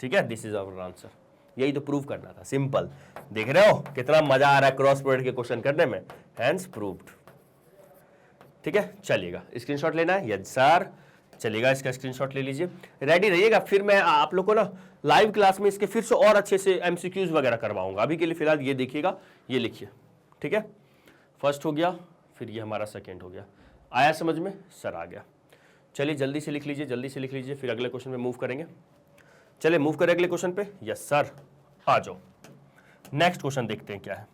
ठीक है, दिस इज आवर आंसर। यही तो प्रूव करना था, सिंपल। देख रहे हो कितना मजा आ रहा है क्रॉस प्रोडक्ट के क्वेश्चन करने में, हैंस प्रूव्ड। ठीक है, चलिएगा, स्क्रीनशॉट लेना है, यस सर, चलिएगा, इसका स्क्रीनशॉट ले लीजिए, रेडी रहिएगा। फिर मैं आप लोग को ना लाइव क्लास में इसके फिर से और अच्छे से एमसीक्यूज वगैरह करवाऊंगा। अभी के लिए फिलहाल ये देखिएगा, ये लिखिए, ठीक है। फर्स्ट हो गया, फिर ये हमारा सेकेंड हो गया। आया समझ में सर? आ गया। चलिए जल्दी से लिख लीजिए, जल्दी से लिख लीजिए, फिर अगले क्वेश्चन में मूव करेंगे। चलिए मूव करें अगले क्वेश्चन पे। यस सर, आ जाओ। नेक्स्ट क्वेश्चन देखते हैं क्या है।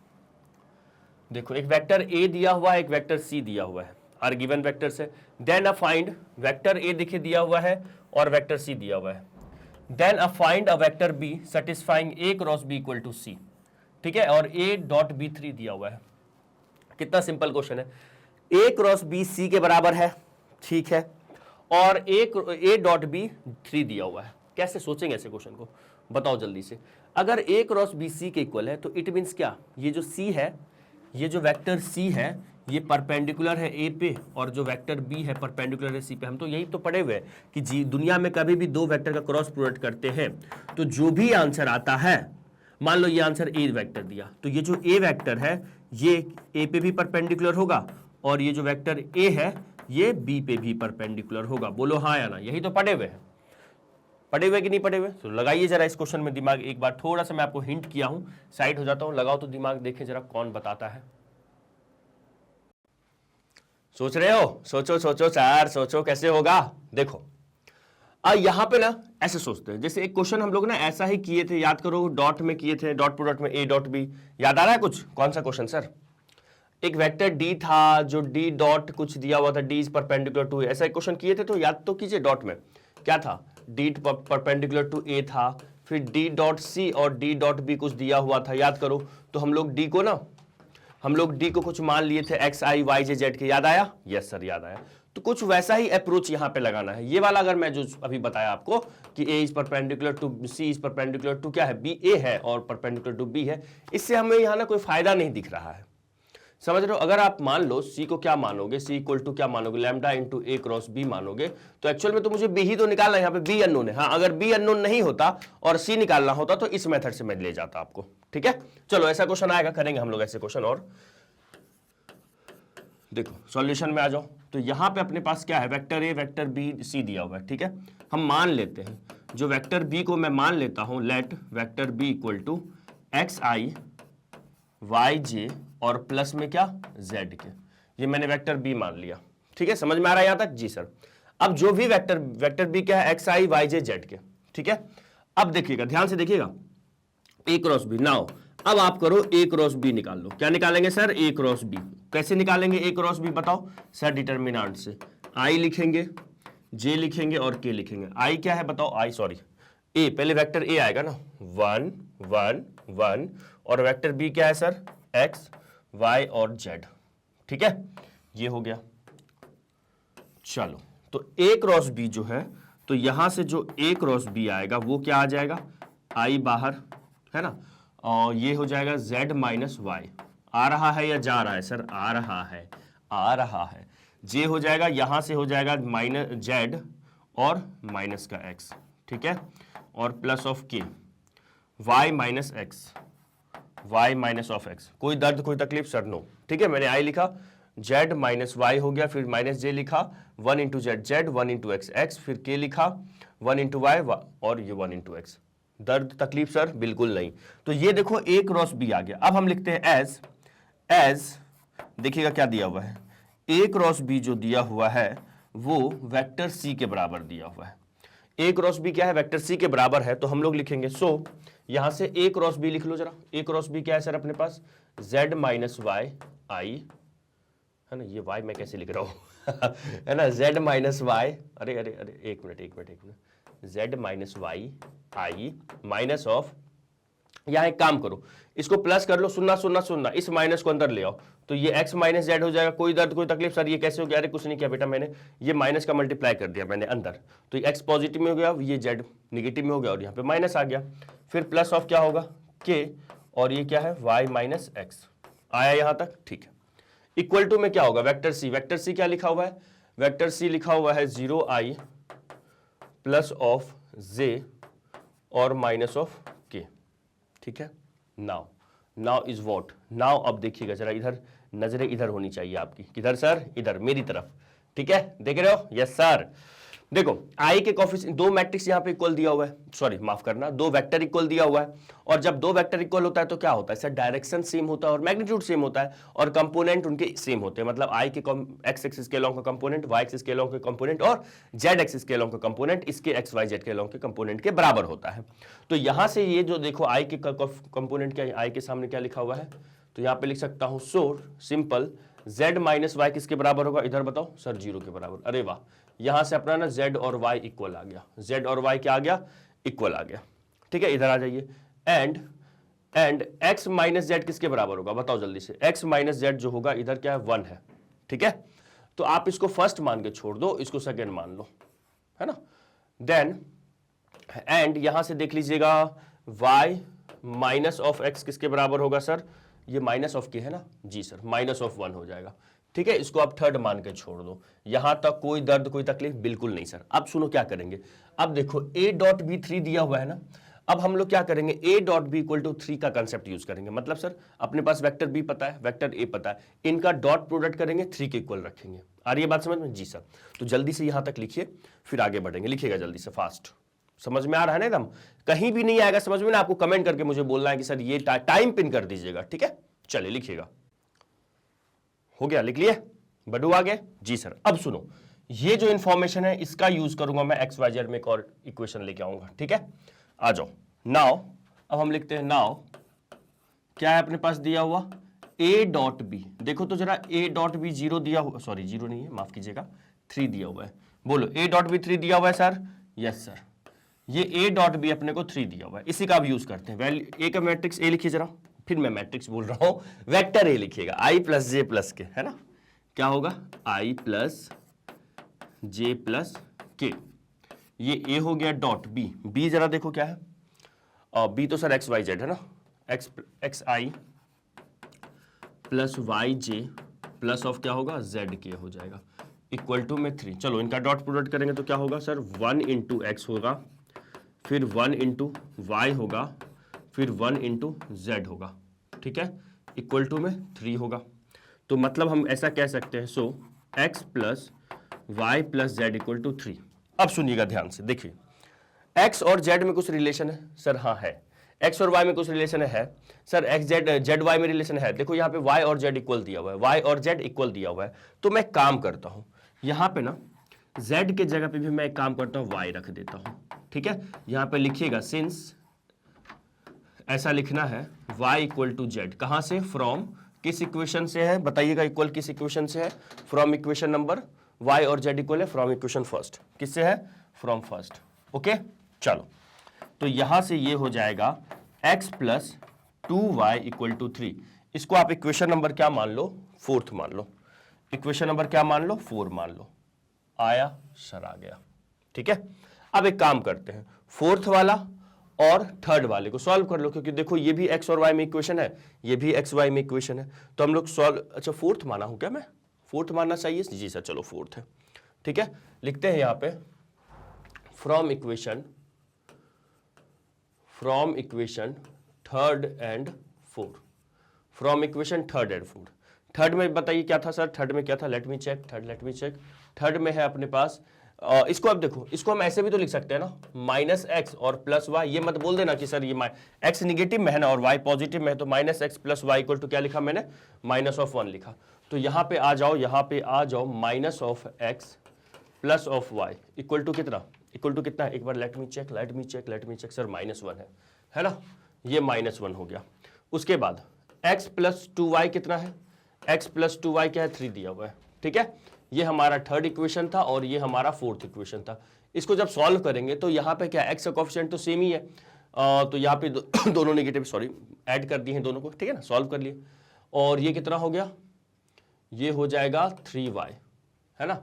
देखो, एक वेक्टर ए दिया हुआ है, एक वेक्टर सी दिया हुआ है, आर गिवन वेक्टर्स है। Then a find, vector A देखिए दिया हुआ है और वेक्टर सी दिया हुआ है। Then a find a vector B satisfying A cross B equal to C, ठीक है, और ए डॉट बी 3 दिया हुआ है। कितना सिंपल क्वेश्चन है। ए क्रॉस बी सी के बराबर है, ठीक है, और ए डॉट बी 3 दिया हुआ है। कैसे सोचेंगे ऐसे क्वेश्चन को, बताओ जल्दी से। अगर ए क्रॉस बी सी के इक्वल है तो इट मीन्स क्या, ये जो सी है, ये जो वेक्टर सी है, ये परपेंडिकुलर है ए पे, और जो वेक्टर बी है परपेंडिकुलर है सी पे। हम तो यही तो पढ़े हुए हैं कि जी दुनिया में कभी भी दो वेक्टर का क्रॉस प्रोडक्ट करते हैं तो जो भी आंसर आता है, मान लो ये आंसर ए वेक्टर दिया, तो ये जो ए वेक्टर है ये ए पे भी परपेंडिकुलर होगा, और ये जो वेक्टर ए है ये बी पे भी परपेंडिकुलर होगा। बोलो हाँ या ना। यही तो पढ़े हुए हैं, पढ़े हुए कि नहीं पढ़े हुए? तो लगाइए जरा इस क्वेश्चन में दिमाग एक बार। थोड़ा सा मैं आपको हिंट किया हूं, साइड हो जाता हूं, लगाओ तो दिमाग, देखें जरा कौन बताता है। सोच रहे हो? सोचो सोचो सर, सोचो कैसे होगा। देखो यहां पे ना ऐसे सोचते हैं, जैसे एक क्वेश्चन हम लोग ना ऐसा ही किए थे, याद करो, डॉट में किए थे, डॉट प्रोडक्ट में ए डॉट बी। याद आ रहा है कुछ? कौन सा क्वेश्चन सर? एक वेक्टर डी था, जो डी डॉट कुछ दिया हुआ था, डी इज परपेंडिकुलर टू, ऐसा एक क्वेश्चन किए थे, तो याद तो कीजिए। डॉट में क्या था, डी परपेंडिकुलर टू ए था, फिर डी डॉट सी और डी डॉट बी कुछ दिया हुआ था, याद करो। तो हम लोग डी को कुछ मान लिए थे, x I Y J Z के। याद आया? यस सर, याद आया। तो कुछ वैसा ही अप्रोच यहां पे लगाना है। ये वाला अगर मैं जो अभी बताया आपको कि A is perpendicular to C is perpendicular to क्या है, बी ए है और परपेंडिकुलर टू बी है, इससे हमें यहां ना कोई फायदा नहीं दिख रहा है। समझ रहे हो? अगर आप मान लो सी को क्या मानोगे, सी इक्वल टू क्या मानोगे, लैम्डा इंटू ए क्रॉस बी मानोगे, तो एक्चुअल में तो मुझे बी ही तो निकालना है, यहाँ पे बी अननोन है। हाँ, अगर बी अननोन नहीं होता और सी निकालना होता तो इस मेथड से मैं ले जाता आपको। ठीक है, चलो ऐसा क्वेश्चन आएगा, करेंगे हम लोग ऐसे क्वेश्चन। और देखो सॉल्यूशन में आ जाओ। तो यहां पे अपने पास क्या है, vector A vector B C दिया हुआ है, ठीक है। हम मान लेते हैं, जो वेक्टर बी को मैं मान लेता हूं, let vector B equal to X I Y J और प्लस में क्या, जेड के। ये मैंने वेक्टर बी मान लिया, ठीक है, समझ में आ रहा है यहां तक? जी सर। अब जो भी वेक्टर बी क्या है, x I Y J Z के, ठीक है। अब देखिएगा, ध्यान से देखिएगा, ए क्रॉस बी। नाउ अब आप करो ए क्रॉस बी निकाल लो। क्या निकालेंगे सर? ए क्रॉस बी। कैसे निकालेंगे ए क्रॉस बी, बताओ सर? डिटर्मिनेंट से आई लिखेंगे, जे लिखेंगे और के लिखेंगे। आई क्या है बताओ? आई सॉरी ए, पहले वेक्टर ए आएगा ना, 1 1 1, और वेक्टर बी क्या है सर? एक्स वाई और जेड, ठीक है, ये हो गया। चलो तो ए क्रॉस बी जो है, तो यहां से जो ए क्रॉस बी आएगा वो क्या आ जाएगा, आई बाहर, है ना, और ये हो जाएगा z माइनस वाई। आ रहा है या जा रहा है सर, आ रहा है, आ रहा है। जे हो जाएगा, यहां से हो जाएगा माइनस जेड और माइनस का x, ठीक है, और प्लस ऑफ के y minus x, y minus of x। कोई दर्द कोई तकलीफ सर, नो, ठीक है। मैंने i लिखा, z माइनस वाई हो गया, फिर माइनस जे लिखा, 1 into Z Z, 1 into x x, फिर k लिखा, 1 इंटू वाई और ये 1 इंटू एक्स। दर्द तकलीफ सर, बिल्कुल नहीं। तो ये देखो a क्रॉस b आ गया। अब हम लिखते हैं एज देखिएगा क्या दिया हुआ है, a क्रॉस b जो दिया हुआ है वो वेक्टर c के बराबर दिया हुआ है। a क्रॉस b क्या है, वेक्टर c के बराबर है, तो हम लोग लिखेंगे सो यहां से a क्रॉस b लिख लो जरा। a क्रॉस b क्या है सर अपने पास, z माइनस वाई आई, है ना, ये y मैं कैसे लिख रहा हूं है ना, z माइनस वाई, अरे अरे अरे एक minute, z minus Y I minus of, यहां एक काम करो, इसको प्लस कर लो, सुनना, इस माइनस को अंदर ले आओ, तो ये x माइनस जेड हो जाएगा। कोई दर्द कोई तकलीफ सर, ये कैसे हो गया, अरे कुछ नहीं किया बेटा, मैंने ये माइनस का मल्टीप्लाई कर दिया मैंने अंदर, तो ये x पॉजिटिव में हो गया, ये z निगेटिव में हो गया और यहाँ पे माइनस आ गया, फिर प्लस ऑफ क्या होगा k, और ये क्या है y माइनस एक्स। आया यहां तक, ठीक है। इक्वल टू में क्या होगा, वेक्टर c, वेक्टर c क्या लिखा हुआ है, वेक्टर c लिखा हुआ है 0i प्लस ऑफ j और माइनस ऑफ k, ठीक है। नाउ इज व्हाट, नाउ अब देखिएगा जरा, इधर नजरें इधर होनी चाहिए आपकी, किधर सर, इधर मेरी तरफ, ठीक है, देख रहे हो, यस सर। देखो आई के कोफिशिएंट, दो मैट्रिक्स यहां पे इक्वल दिया हुआ है, सॉरी माफ करना, दो वेक्टर इक्वल दिया हुआ है, और जब दो वेक्टर इक्वल होता है तो क्या होता है सर, डायरेक्शन सेम होता है और मैग्नीट्यूड सेम होता है और कंपोनेंट उनके सेम होते हैं। मतलब आई के एक्स एक्सिस के लॉन्ग का कंपोनेंट वाई एक्सिस के लॉन्ग के कंपोनेंट और जेड एक्सिस के लॉन्ग का कंपोनेंट इसके एक्स वाई जेड के लॉन्ग के कंपोनेंट के बराबर होता है। तो यहां से ये जो देखो आई के कंपोनेंट क्या, आई के सामने क्या लिखा हुआ है, तो यहां पे लिख सकता हूं so simple z minus Y किसके बराबर होगा, इधर बताओ सर, 0 के बराबर। अरे वाह, यहां से अपना ना z और y इक्वल आ गया, z और y क्या आ गया, इक्वल आ गया, ठीक है। इधर आ जाइए, एंड x माइनस जेड किसके बराबर होगा, बताओ जल्दी से, x माइनस जेड जो होगा इधर क्या है, 1 है, ठीक है। तो आप इसको फर्स्ट मान के छोड़ दो, इसको सेकेंड मान लो, है ना। देन एंड यहां से देख लीजिएगा y माइनस ऑफ x किसके बराबर होगा सर, ये माइनस ऑफ के है ना, जी सर, माइनस ऑफ 1 हो जाएगा, ठीक है। इसको आप थर्ड मान के छोड़ दो, यहां तक कोई दर्द कोई तकलीफ बिल्कुल नहीं सर। अब सुनो क्या करेंगे, अब देखो a डॉट बी 3 दिया हुआ है ना, अब हम लोग क्या करेंगे, a dot B equal to 3 का कंसेप्ट यूज करेंगे। मतलब सर अपने पास वेक्टर b पता है, वेक्टर a पता है, इनका डॉट प्रोडक्ट करेंगे, 3 के इक्वल रखेंगे। आ रही है बात समझ में, जी सर। तो जल्दी से यहां तक लिखिए, फिर आगे बढ़ेंगे, लिखिएगा जल्दी से, फास्ट, समझ में आ रहा है ना एकदम, कहीं भी नहीं आएगा समझ में ना, आपको कमेंट करके मुझे बोलना है कि सर ये टाइम पिन कर दीजिएगा, ठीक है। चलिए लिखिएगा, हो गया, लिख लिए, बढ़ू आगे, जी सर। अब सुनो, ये जो इंफॉर्मेशन है इसका यूज करूंगा मैं एक्स वाई जेड में एक और इक्वेशन लेके आऊंगा, ठीक है। आ जाओ, नाउ अब हम लिखते हैं, नाउ क्या है अपने पास दिया हुआ, a डॉट बी, देखो तो जरा a डॉट बी 0 दिया हुआ, सॉरी 0 नहीं है, माफ कीजिएगा, 3 दिया हुआ है, बोलो a डॉट बी 3 दिया हुआ है सर, यस सर। ये a डॉट बी अपने को 3 दिया हुआ है, इसी का अब यूज करते हैं। वैल्यू a का मैट्रिक्स a लिखिए जरा, फिर मैं मैट्रिक्स बोल रहा हूं, वेक्टर a लिखिएगा, i प्लस जे प्लस के, है ना, क्या होगा, i प्लस जे प्लस के, ये a हो गया डॉट b, b जरा देखो क्या है, b तो सर एक्स वाई जेड है ना, X I plus Y J plus of क्या होगा, जेड के हो जाएगा, इक्वल टू में 3। चलो इनका डॉट प्रोडक्ट करेंगे तो क्या होगा सर, 1 इंटू एक्स होगा, फिर 1 इंटू वाई होगा, फिर 1 इंटू जेड होगा, ठीक है, इक्वल टू में 3 होगा। तो मतलब हम ऐसा कह सकते हैं, so x plus Y plus Z equal to 3। अब सुनिएगा ध्यान से, देखिए x और z में कुछ रिलेशन है सर, हाँ है, x और y में कुछ रिलेशन है सर, x z y में रिलेशन है। देखो यहाँ पे y और z इक्वल दिया हुआ है, y और z इक्वल दिया हुआ है, तो मैं काम करता हूँ यहाँ पे ना, z के जगह पे भी मैं एक काम करता हूँ, y रख देता हूँ, ठीक है। यहाँ पे लिखिएगा, सिंस ऐसा लिखना है y इक्वल टू जेड, कहां से, फ्रॉम, किस इक्वेशन से है बताइएगा, इक्वल किस इक्वेशन से है, फ्रॉम इक्वेशन नंबर, y और z इक्वल है फ्रॉम इक्वेशन फर्स्ट, किससे है, फ्रॉम फर्स्ट, ओके। चलो तो यहां से ये हो जाएगा x plus 2y equal to 3, इसको आप इक्वेशन नंबर क्या मान लो, 4th मान लो, इक्वेशन नंबर क्या मान लो, 4 मान लो, आया सर, आ गया। ठीक है, अब एक काम करते हैं, फोर्थ वाला और थर्ड वाले को सॉल्व कर लो, क्योंकि देखो ये भी एक्स और वाई में इक्वेशन है, ये भी एक्स वाई में इक्वेशन है, तो हम लोग सॉल्व, अच्छा फोर्थ माना हूं क्या मैं, फोर्थ मानना चाहिए जी सर, चलो फोर्थ है। ठीक है, लिखते हैं यहां पे from equation third and fourth, from equation third and fourth. Third में बताइए क्या था सर, थर्ड में क्या था, लेट मी चेक, थर्ड में है अपने पास, इसको अब देखो, इसको हम ऐसे भी तो लिख सकते हैं ना, माइनस एक्स और प्लस वाई, ये मत बोल देना कि सर ये एक्स निगेटिव में है ना और वाई पॉजिटिव में है, तो minus X plus Y equal to क्या लिखा मैंने, माइनस ऑफ 1 लिखा। तो यहां पे आ जाओ, minus of X plus of Y equal to कितना, एक बार लेट मी चेक सर, -1 है ना, ये -1 हो गया। उसके बाद x प्लस 2y कितना है, x प्लस 2y क्या है, 3 दिया हुआ है। ठीक है, ये हमारा थर्ड इक्वेशन था और ये हमारा फोर्थ इक्वेशन था। इसको जब सॉल्व करेंगे तो यहाँ पे क्या, x का कोएफिशिएंट तो सेम ही है, तो यहाँ पे दोनों नेगेटिव, सॉरी ऐड कर दिए हैं दोनों को, ठीक है ना, सॉल्व कर लिए, और ये कितना हो गया, ये हो जाएगा 3y, है ना,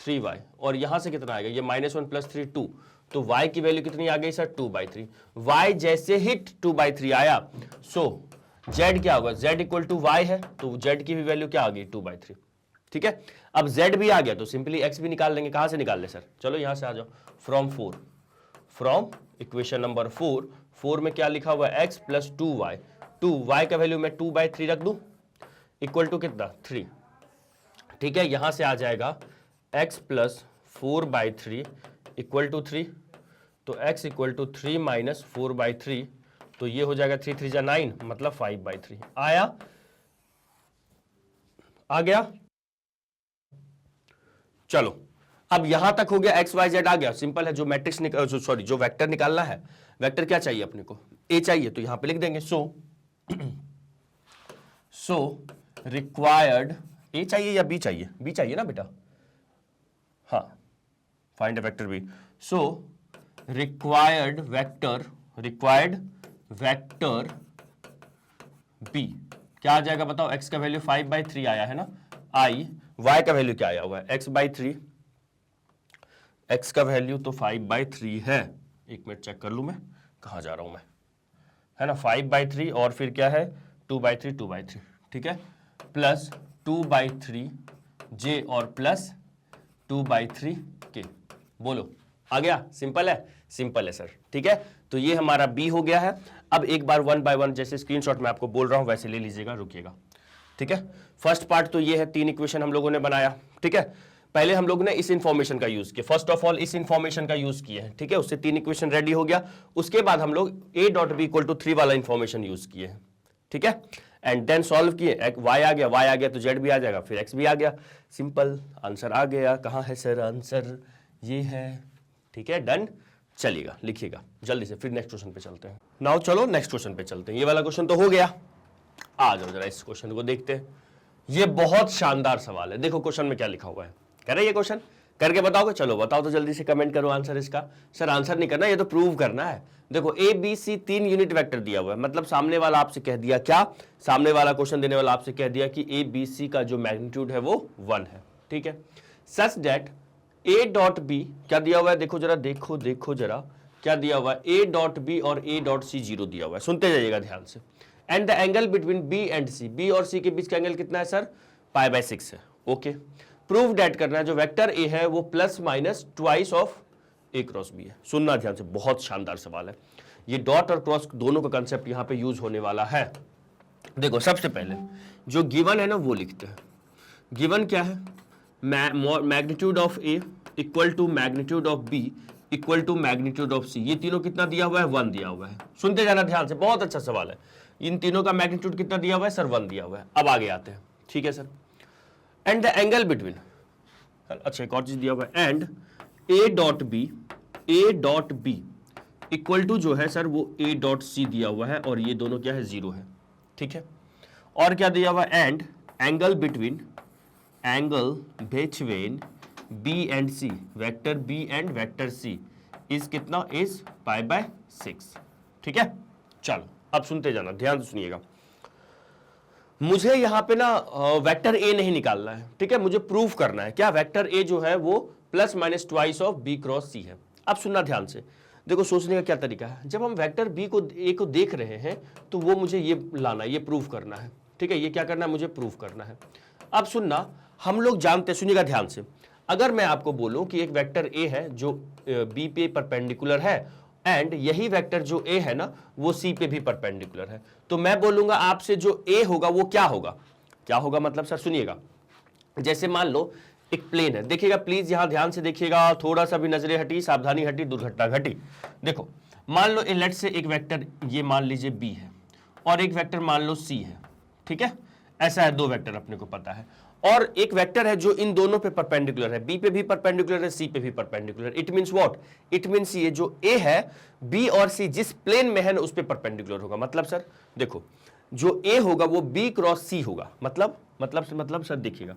3y, और यहां से कितना आएगा, ये -1 + 3 2, तो y की वैल्यू कितनी आ गई सर, 2/3। y जैसे हिट 2/3 आया, सो z क्या होगा, z इक्वल टू y है, तो z की भी वैल्यू क्या आ गई, 2/3। ठीक है, अब z भी आ गया तो सिंपली x भी निकाल लेंगे, कहां से निकाल ले सर, चलो यहां से आ जाओ, फ्रॉम इक्वेशन नंबर 4 में क्या लिखा हुआ है, x प्लस 2y, 2y का वैल्यू मैं 2/3 रख दूं, इक्वल टू कितना, 3। ठीक है, यहां से आ जाएगा x प्लस 4/3 इक्वल टू 3, तो x इक्वल टू 3 माइनस 4/3, तो ये हो जाएगा 3 3 9, मतलब 5/3 आया, आ गया। चलो अब यहां तक हो गया, एक्स वाई जेड आ गया, सिंपल है, जो मैट्रिक्स जो वेक्टर निकालना है, वेक्टर क्या चाहिए अपने को, ए चाहिए, तो यहां पे लिख देंगे सो रिक्वायर्ड, ए चाहिए या बी चाहिए, बी चाहिए ना बेटा, हाँ, find a vector B, so required vector B क्या आ जाएगा बताओ, x का वैल्यू 5/3 आया है ना, i, y का वैल्यू क्या आया हुआ है, x/3, x का वैल्यू तो 5/3 है, एक मिनट चेक कर लूं मैं, कहां जा रहा हूं मैं, है ना, 5/3 और फिर क्या है 2/3, ठीक है, प्लस 2/3 j और प्लस 2/3 k, बोलो आ गया, सिंपल है सर। ठीक है, तो ये हमारा b हो गया है। अब एक बार 1 बाय 1 जैसे स्क्रीनशॉट में आपको बोल रहा हूं वैसे ले लीजिएगा, रुकिएगा। ठीक है, फर्स्ट पार्ट तो ये है, 3 इक्वेशन हम लोगों ने बनाया। ठीक है, पहले हम लोगों ने इस इंफॉर्मेशन का यूज किया, फर्स्ट ऑफ ऑल इस इंफॉर्मेशन का यूज किया है। ठीक है, उससे 3 इक्वेशन रेडी हो गया। उसके बाद हम लोग a.b = 3 वाला इंफॉर्मेशन यूज किए हैं। ठीक है, एंड देन सॉल्व किए, y आ गया तो z भी आ जाएगा, फिर x भी आ गया, सिंपल आंसर आ गया। कहां है सर आंसर, ये है। ठीक है, डन, चलिएगा लिखिएगा जल्दी से, फिर नेक्स्ट क्वेश्चन पे चलते हैं। नाउ चलो नेक्स्ट क्वेश्चन पे चलते हैं, ये वाला क्वेश्चन तो हो गया, आ जाओ जरा इस क्वेश्चन को देखते हैं। ये बहुत शानदार सवाल है, देखो क्वेश्चन में क्या लिखा हुआ है, कह रहे ये क्वेश्चन करके बताओगे, चलो बताओ तो जल्दी से, कमेंट करो आंसर इसका। सर आंसर नहीं करना, ये तो प्रूव करना है। देखो A B C 3 unit vector दिया हुआ है, मतलब सामने वाला आपसे कह दिया क्या, सामने वाला क्वेश्चन देने वाला आपसे कह दिया कि ए बी सी का जो मैग्नीट्यूड है वो 1 है। ठीक है, सच दैट a.b क्या दिया हुआ है, देखो जरा क्या दिया हुआ है, a.b और a.c 0 दिया हुआ है, सुनते जाइएगा ध्यान से। And the angle between b and c, b और c के बीच का एंगल कितना है सर, π/6 है। ओके, प्रूव डेट करना है जो वेक्टर a है वो plus minus twice of a cross b है। सुनना ध्यान से, बहुत शानदार सवाल है, ये डॉट और क्रॉस दोनों का कंसेप्ट यहां पे यूज होने वाला है। देखो सबसे पहले जो गिवन है ना वो लिखते हैं। गिवन क्या है, magnitude of a equal to magnitude of b equal to magnitude of c, ये तीनों कितना दिया हुआ है, 1 दिया हुआ है। सुनते जाना ध्यान से, बहुत अच्छा सवाल है। इन तीनों का मैग्नीट्यूड कितना दिया हुआ है सर, 1 दिया हुआ है। अब आगे आते हैं, ठीक है sir. And the angle between, अच्छा एक और चीज दिया हुआ है, एंड a.b इक्वल टू जो है सर वो a.c दिया हुआ है, और ये दोनों क्या है, 0 है। ठीक है, और क्या दिया हुआ है, and angle between b and c, vector b and vector c is कितना, इज π/6। ठीक है, चलो अब सुनते जाना, ध्यान से सुनिएगा। मुझे यहां पे ना वेक्टर a नहीं निकालना है, ठीक है, मुझे प्रूफ करना है क्या, वेक्टर a जो है वो plus minus twice of B cross C है। अब सुनना ध्यान से, देखो सोचने का क्या तरीका है, जब हम वेक्टर बी को ए को देख रहे हैं तो वो मुझे ये लाना है, ये प्रूव करना है, ठीक है, ये क्या करना है, मुझे प्रूव करना है। अब सुनना, हम लोग जानते हैं, सुनिएगा ध्यान से, अगर मैं आपको बोलूं कि एक वेक्टर ए है जो बी पे परपेंडिकुलर है एंड यही वेक्टर जो ए है ना वो सी पे भी परपेंडिकुलर है, तो मैं बोलूंगा आपसे जो ए होगा वो क्या होगा, क्या होगा मतलब सर सुनिएगा, जैसे मान लो एक प्लेन है, देखिएगा प्लीज यहां ध्यान से देखिएगा, थोड़ा सा भी नजरें हटी, सावधानी हटी, दुर्घटना घटी। देखो मान लो लेट से एक वेक्टर ये मान लीजिए बी है और एक वेक्टर मान लो सी है, ठीक है, ऐसा है, दो वेक्टर अपने को पता है, और एक वेक्टर है जो इन दोनों पे परपेंडिकुलर है, बी पे भी परपेंडिकुलर है, सी पे भी perpendicular. It means what, it means ये जो ए है बी और सी जिस प्लेन में है ना उस पे परपेंडिकुलर होगा। मतलब सर देखो जो ए होगा वो बी क्रॉस सी होगा, मतलब सर देखिएगा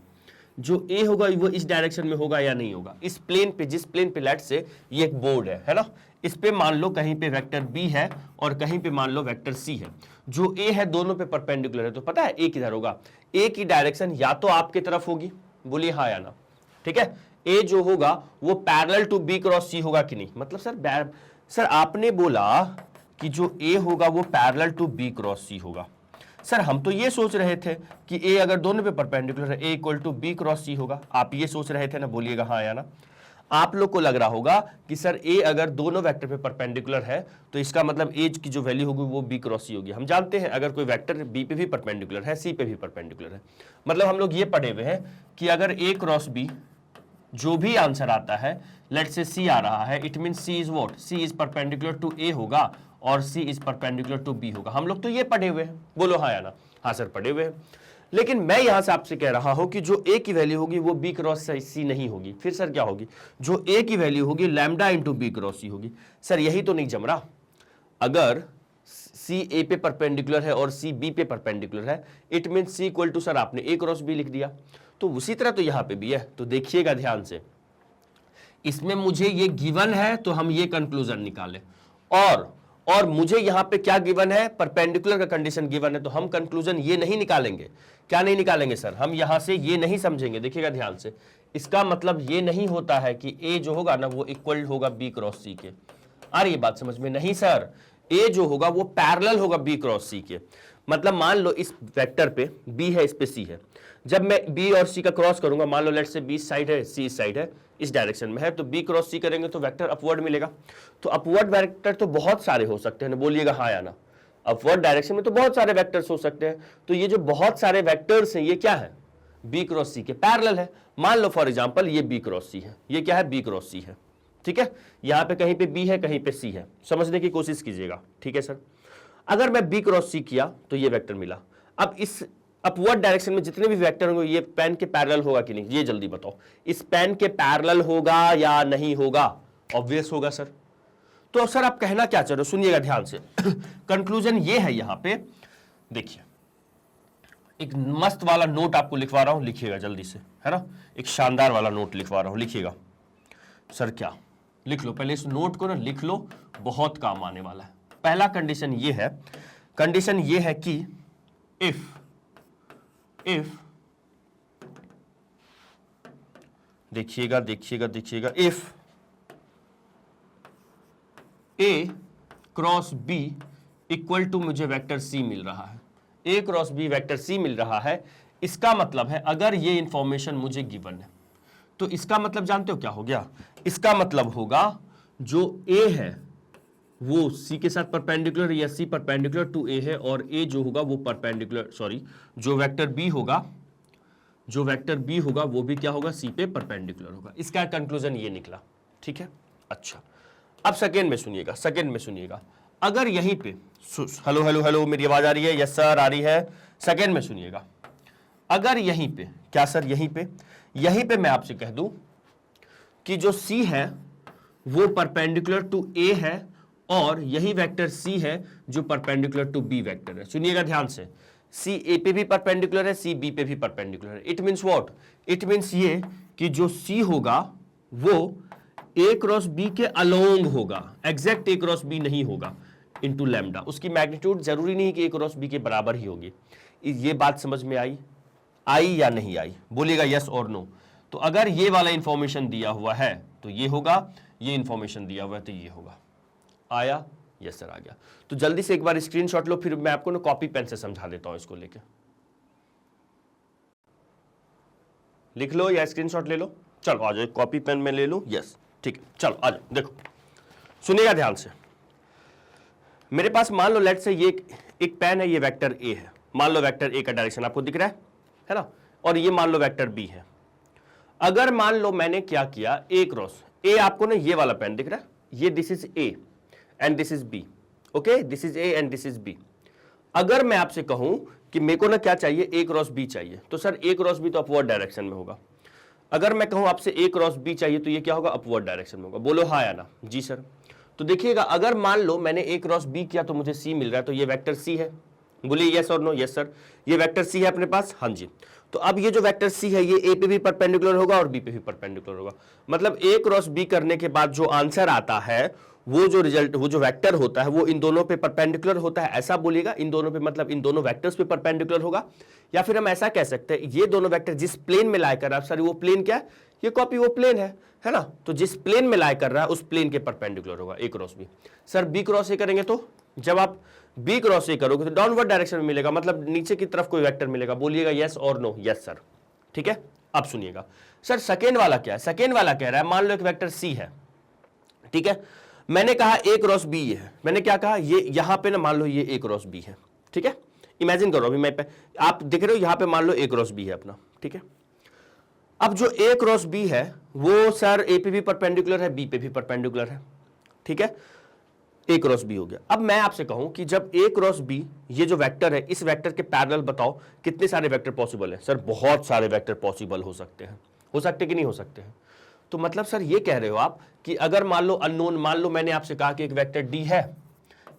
जो ए होगा वो इस डायरेक्शन में होगा या नहीं होगा, इस प्लेन पे, जिस प्लेन पे लेट से ये एक बोर्ड है ना, इस पे मान लो कहीं पे वेक्टर बी है और कहीं पे मान लो वेक्टर सी है, जो ए है दोनों पे परपेंडिकुलर है, तो पता है ए किधर होगा, ए की डायरेक्शन या तो आपकी तरफ होगी, बोलिए हाँ या ना, ठीक है, ए जो होगा वो पैरेलल टू बी क्रॉस सी होगा कि नहीं, मतलब सर आपने बोला कि जो ए होगा वो पैरेलल टू बी क्रॉस सी होगा, सर हम तो ये सोच रहे थे कि ए अगर दोनों पे परपेंडिकुलर है A equal to B cross सी होगा, आप ये सोच रहे थे ना, बोलिएगा हाँ या ना। आप लोग को लग रहा होगा कि सर ए अगर दोनों वेक्टर पे परपेंडिकुलर है तो इसका मतलब ए की जो वैल्यू होगी वो बी क्रॉस सी होगी। हम जानते हैं अगर कोई वेक्टर बी पे भी परपेंडिकुलर है सी पे भी परपेंडिकुलर है, मतलब हम लोग ये पढ़े हुए हैं कि अगर ए क्रॉस बी जो भी आंसर आता है, लेट से सी आ रहा है, it mean C is what, C is perpendicular to A होगा और C is perpendicular to B होगा। हम लोग तो ये पढ़े हुए हैं, बोलो हाँ या ना। हाँ सर पढ़े हुए हैं, लेकिन मैं यहां से आपसे कह रहा हूं कि जो ए की वैल्यू होगी वो बी क्रॉस सी नहीं होगी, फिर सर क्या होगी, जो ए की वैल्यू होगी लैम्डा इंटू बी क्रॉस सी होगी। सर यही तो नहीं जम रहा, अगर सी ए पे परपेंडिकुलर है और सी बी पे परपेंडिकुलर है, it mean C equal to, sir आपने ए क्रॉस बी लिख दिया, तो उसी तरह तो यहां पे भी है। तो देखिएगा ध्यान से, इसमें मुझे ये गिवन है तो हम ये कंक्लूजन निकालें, और मुझे यहां पे क्या गिवन है, परपेंडिकुलर का कंडीशन गिवन है, तो हम कंक्लूजन ये नहीं निकालेंगे। क्या नहीं निकालेंगे सर, हम यहां से ये नहीं समझेंगे, देखिएगा ध्यान से, इसका मतलब ये नहीं होता है कि ए जो होगा ना वो इक्वल होगा बी क्रॉस सी के। आ रही है बात समझ में? नहीं सर, ए जो होगा वो पैरेलल होगा बी क्रॉस सी के। मतलब मान लो इस वेक्टर पे बी है, इस पे सी है, जब मैं बी और सी का क्रॉस करूंगा, मान लो लेट से बी साइड है सी साइड है, इस डायरेक्शन में है, तो बी क्रॉस सी करेंगे तो वेक्टर अपवर्ड मिलेगा। तो अपवर्ड वेक्टर तो बहुत सारे हो सकते हैं, बोलिएगा हाँ या ना। अपवर्ड डायरेक्शन में तो बहुत सारे वेक्टर्स हो सकते हैं, तो ये जो बहुत सारे वेक्टर्स हैं ये क्या है, बी क्रॉस सी के पैरेलल है। मान लो फॉर एग्जांपल ये बी क्रॉस सी है, ये क्या है, बी क्रॉस सी है, ठीक है, यहां पे कहीं पे बी है कहीं पे सी है, समझने की कोशिश कीजिएगा, ठीक है सर। अगर मैं बी क्रॉस सी किया तो ये वेक्टर मिला। अब इस अपवर्ड डायरेक्शन में जितने भी वेक्टर होंगे ये पेन के पैरेलल होगा कि नहीं, ये जल्दी बताओ, इस पेन के पैरेलल होगा या नहीं होगा? ऑब्वियस होगा सर। तो सर आप कहना क्या चाह रहे हो, सुनिएगा ध्यान से कंक्लूजन ये है, यहां पे देखिए एक मस्त वाला नोट आपको लिखवा रहा हूं, लिखिएगा जल्दी से, है ना, एक शानदार वाला नोट लिखवा रहा हूं, लिखिएगा। सर क्या, लिख लो पहले, इस नोट को ना लिख लो, बहुत काम आने वाला है। पहला कंडीशन ये है, कंडीशन ये है कि इफ देखिएगा देखिएगा देखिएगा, if A cross B equal to, मुझे वेक्टर सी मिल रहा है, A cross B vector C मिल रहा है, इसका मतलब है अगर ये इंफॉर्मेशन मुझे गिवन है तो इसका मतलब जानते हो क्या हो गया, इसका मतलब होगा जो ए है वो सी के साथ परपेंडिकुलर या सी परपेंडिकुलर टू ए है, और ए जो होगा वो परपेंडिकुलर, सॉरी जो वेक्टर बी होगा वो भी क्या होगा, सी पे परपेंडिकुलर होगा। इसका कंक्लूजन ये निकला, ठीक है। अच्छा अब सेकेंड में सुनिएगा, अगर यहीं पे, हेलो हेलो हेलो, मेरी आवाज आ रही है? यस सर आ रही है। सेकेंड में सुनिएगा, अगर यहीं पे, क्या सर यहीं पे मैं आपसे कह दूं कि जो सी है वो परपेंडिकुलर टू ए है और यही वेक्टर सी है जो परपेंडिकुलर टू बी वेक्टर है। सुनिएगा ध्यान से, सी ए पे भी परपेंडिकुलर है, सी बी पे भी परपेंडिकुलर है। It means what, it means ये कि जो सी होगा वो ए क्रॉस बी के अलोंग होगा, एग्जैक्ट ए क्रॉस बी नहीं होगा, इनटू लैम्डा। उसकी मैग्नीट्यूड जरूरी नहीं कि ए क्रॉस बी के बराबर ही होगी। ये बात समझ में आई या नहीं आई? बोलिएगा यस और नो। तो अगर ये वाला इंफॉर्मेशन दिया हुआ है तो ये होगा, ये इंफॉर्मेशन दिया हुआ है तो ये होगा। आया? यस सर आ गया। तो जल्दी से एक बार स्क्रीनशॉट लो, फिर मैं आपको ना कॉपी पेन से समझा देता हूं इसको लेके। लिख लो या स्क्रीनशॉट ले लो। चलो आ जाओ, कॉपी पेन में ले लो। यस ठीक है, चलो आ जाओ। देखो सुनिएगा ध्यान से। मेरे पास मान लो लेट से ये एक पेन है, ये वेक्टर ए है। मान लो वेक्टर ए का डायरेक्शन आपको दिख रहा है ना, और ये मान लो वेक्टर बी है। अगर मान लो मैंने क्या किया, ए क्रॉस ए, आपको ना ये वाला पेन दिख रहा है, ये this is A and this is B. Okay, this is A and this is B. अगर मैं आपसे कहूं कि मेरे को ना क्या चाहिए, ए क्रॉस बी चाहिए, तो सर ए क्रॉस बी तो अपवर्ड डायरेक्शन में होगा। अगर मैं कहूं आपसे ए क्रॉस बी चाहिए तो ये क्या होगा, अपवर्ड डायरेक्शन में होगा। बोलो हाँ या ना? जी सर। तो देखिएगा, अगर मान लो मैंने ए क्रॉस बी किया तो मुझे सी मिल रहा है, तो ये वेक्टर सी है। बोलिए यस और नो? Yes sir. ये वेक्टर सी है अपने पास? हाँ जी। तो अब ये जो वेक्टर सी है ये ए पे भी परपेंडिकुलर होगा और बी पे भी परपेंडिकुलर होगा। मतलब ए क्रॉस बी करने के बाद जो आंसर आता है, वो जो रिजल्ट, वो जो वेक्टर होता है वो इन दोनों पे परपेंडिकुलर होता है, ऐसा बोलिएगा। इन दोनों पे मतलब इन दोनों वेक्टर्स पे परपेंडिकुलर होगा। या फिर हम ऐसा कह सकते हैं, ये दोनों वेक्टर जिस प्लेन में लाई कर रहा है, सर वो प्लेन क्या है, ये कॉपी वो प्लेन है ना, तो जिस प्लेन में लाई कर रहा है उस प्लेन के परपेंडिकुलर होगा A cross B. Sir B cross A करेंगे तो, जब आप बी क्रॉस ए करोगे तो डाउनवर्ड डायरेक्शन में मिलेगा, मतलब नीचे की तरफ कोई वेक्टर मिलेगा। बोलिएगा यस और नो? Yes sir. ठीक है, अब सुनिएगा सर, सेकेंड वाला क्या है? सेकेंड वाला कह रहा है, मान लो एक वेक्टर सी है, ठीक है, मैंने कहा ए क्रॉस बी है। मैंने क्या कहा, ये यहां पे ना मान लो ये ए क्रॉस बी है। ठीक है, इमेजिन करो अभी मैं पे, आप देख रहे हो यहां पे मान लो ए क्रॉस बी है अपना। ठीक है, अब जो ए क्रॉस बी है वो सर ए पे भी परपेंडिकुलर है, बी पे भी परपेंडिकुलर है। ठीक है, ए क्रॉस बी हो गया। अब मैं आपसे कहूं कि जब ए क्रॉस बी ये जो वेक्टर है, इस वेक्टर के पैरेलल बताओ कितने सारे वेक्टर पॉसिबल है? सर बहुत सारे वेक्टर पॉसिबल हो सकते हैं। हो सकते कि नहीं हो सकते हैं? तो मतलब सर ये कह रहे हो आप कि अगर मान लो अननोन, मान लो मैंने आपसे कहा कि एक वेक्टर डी है,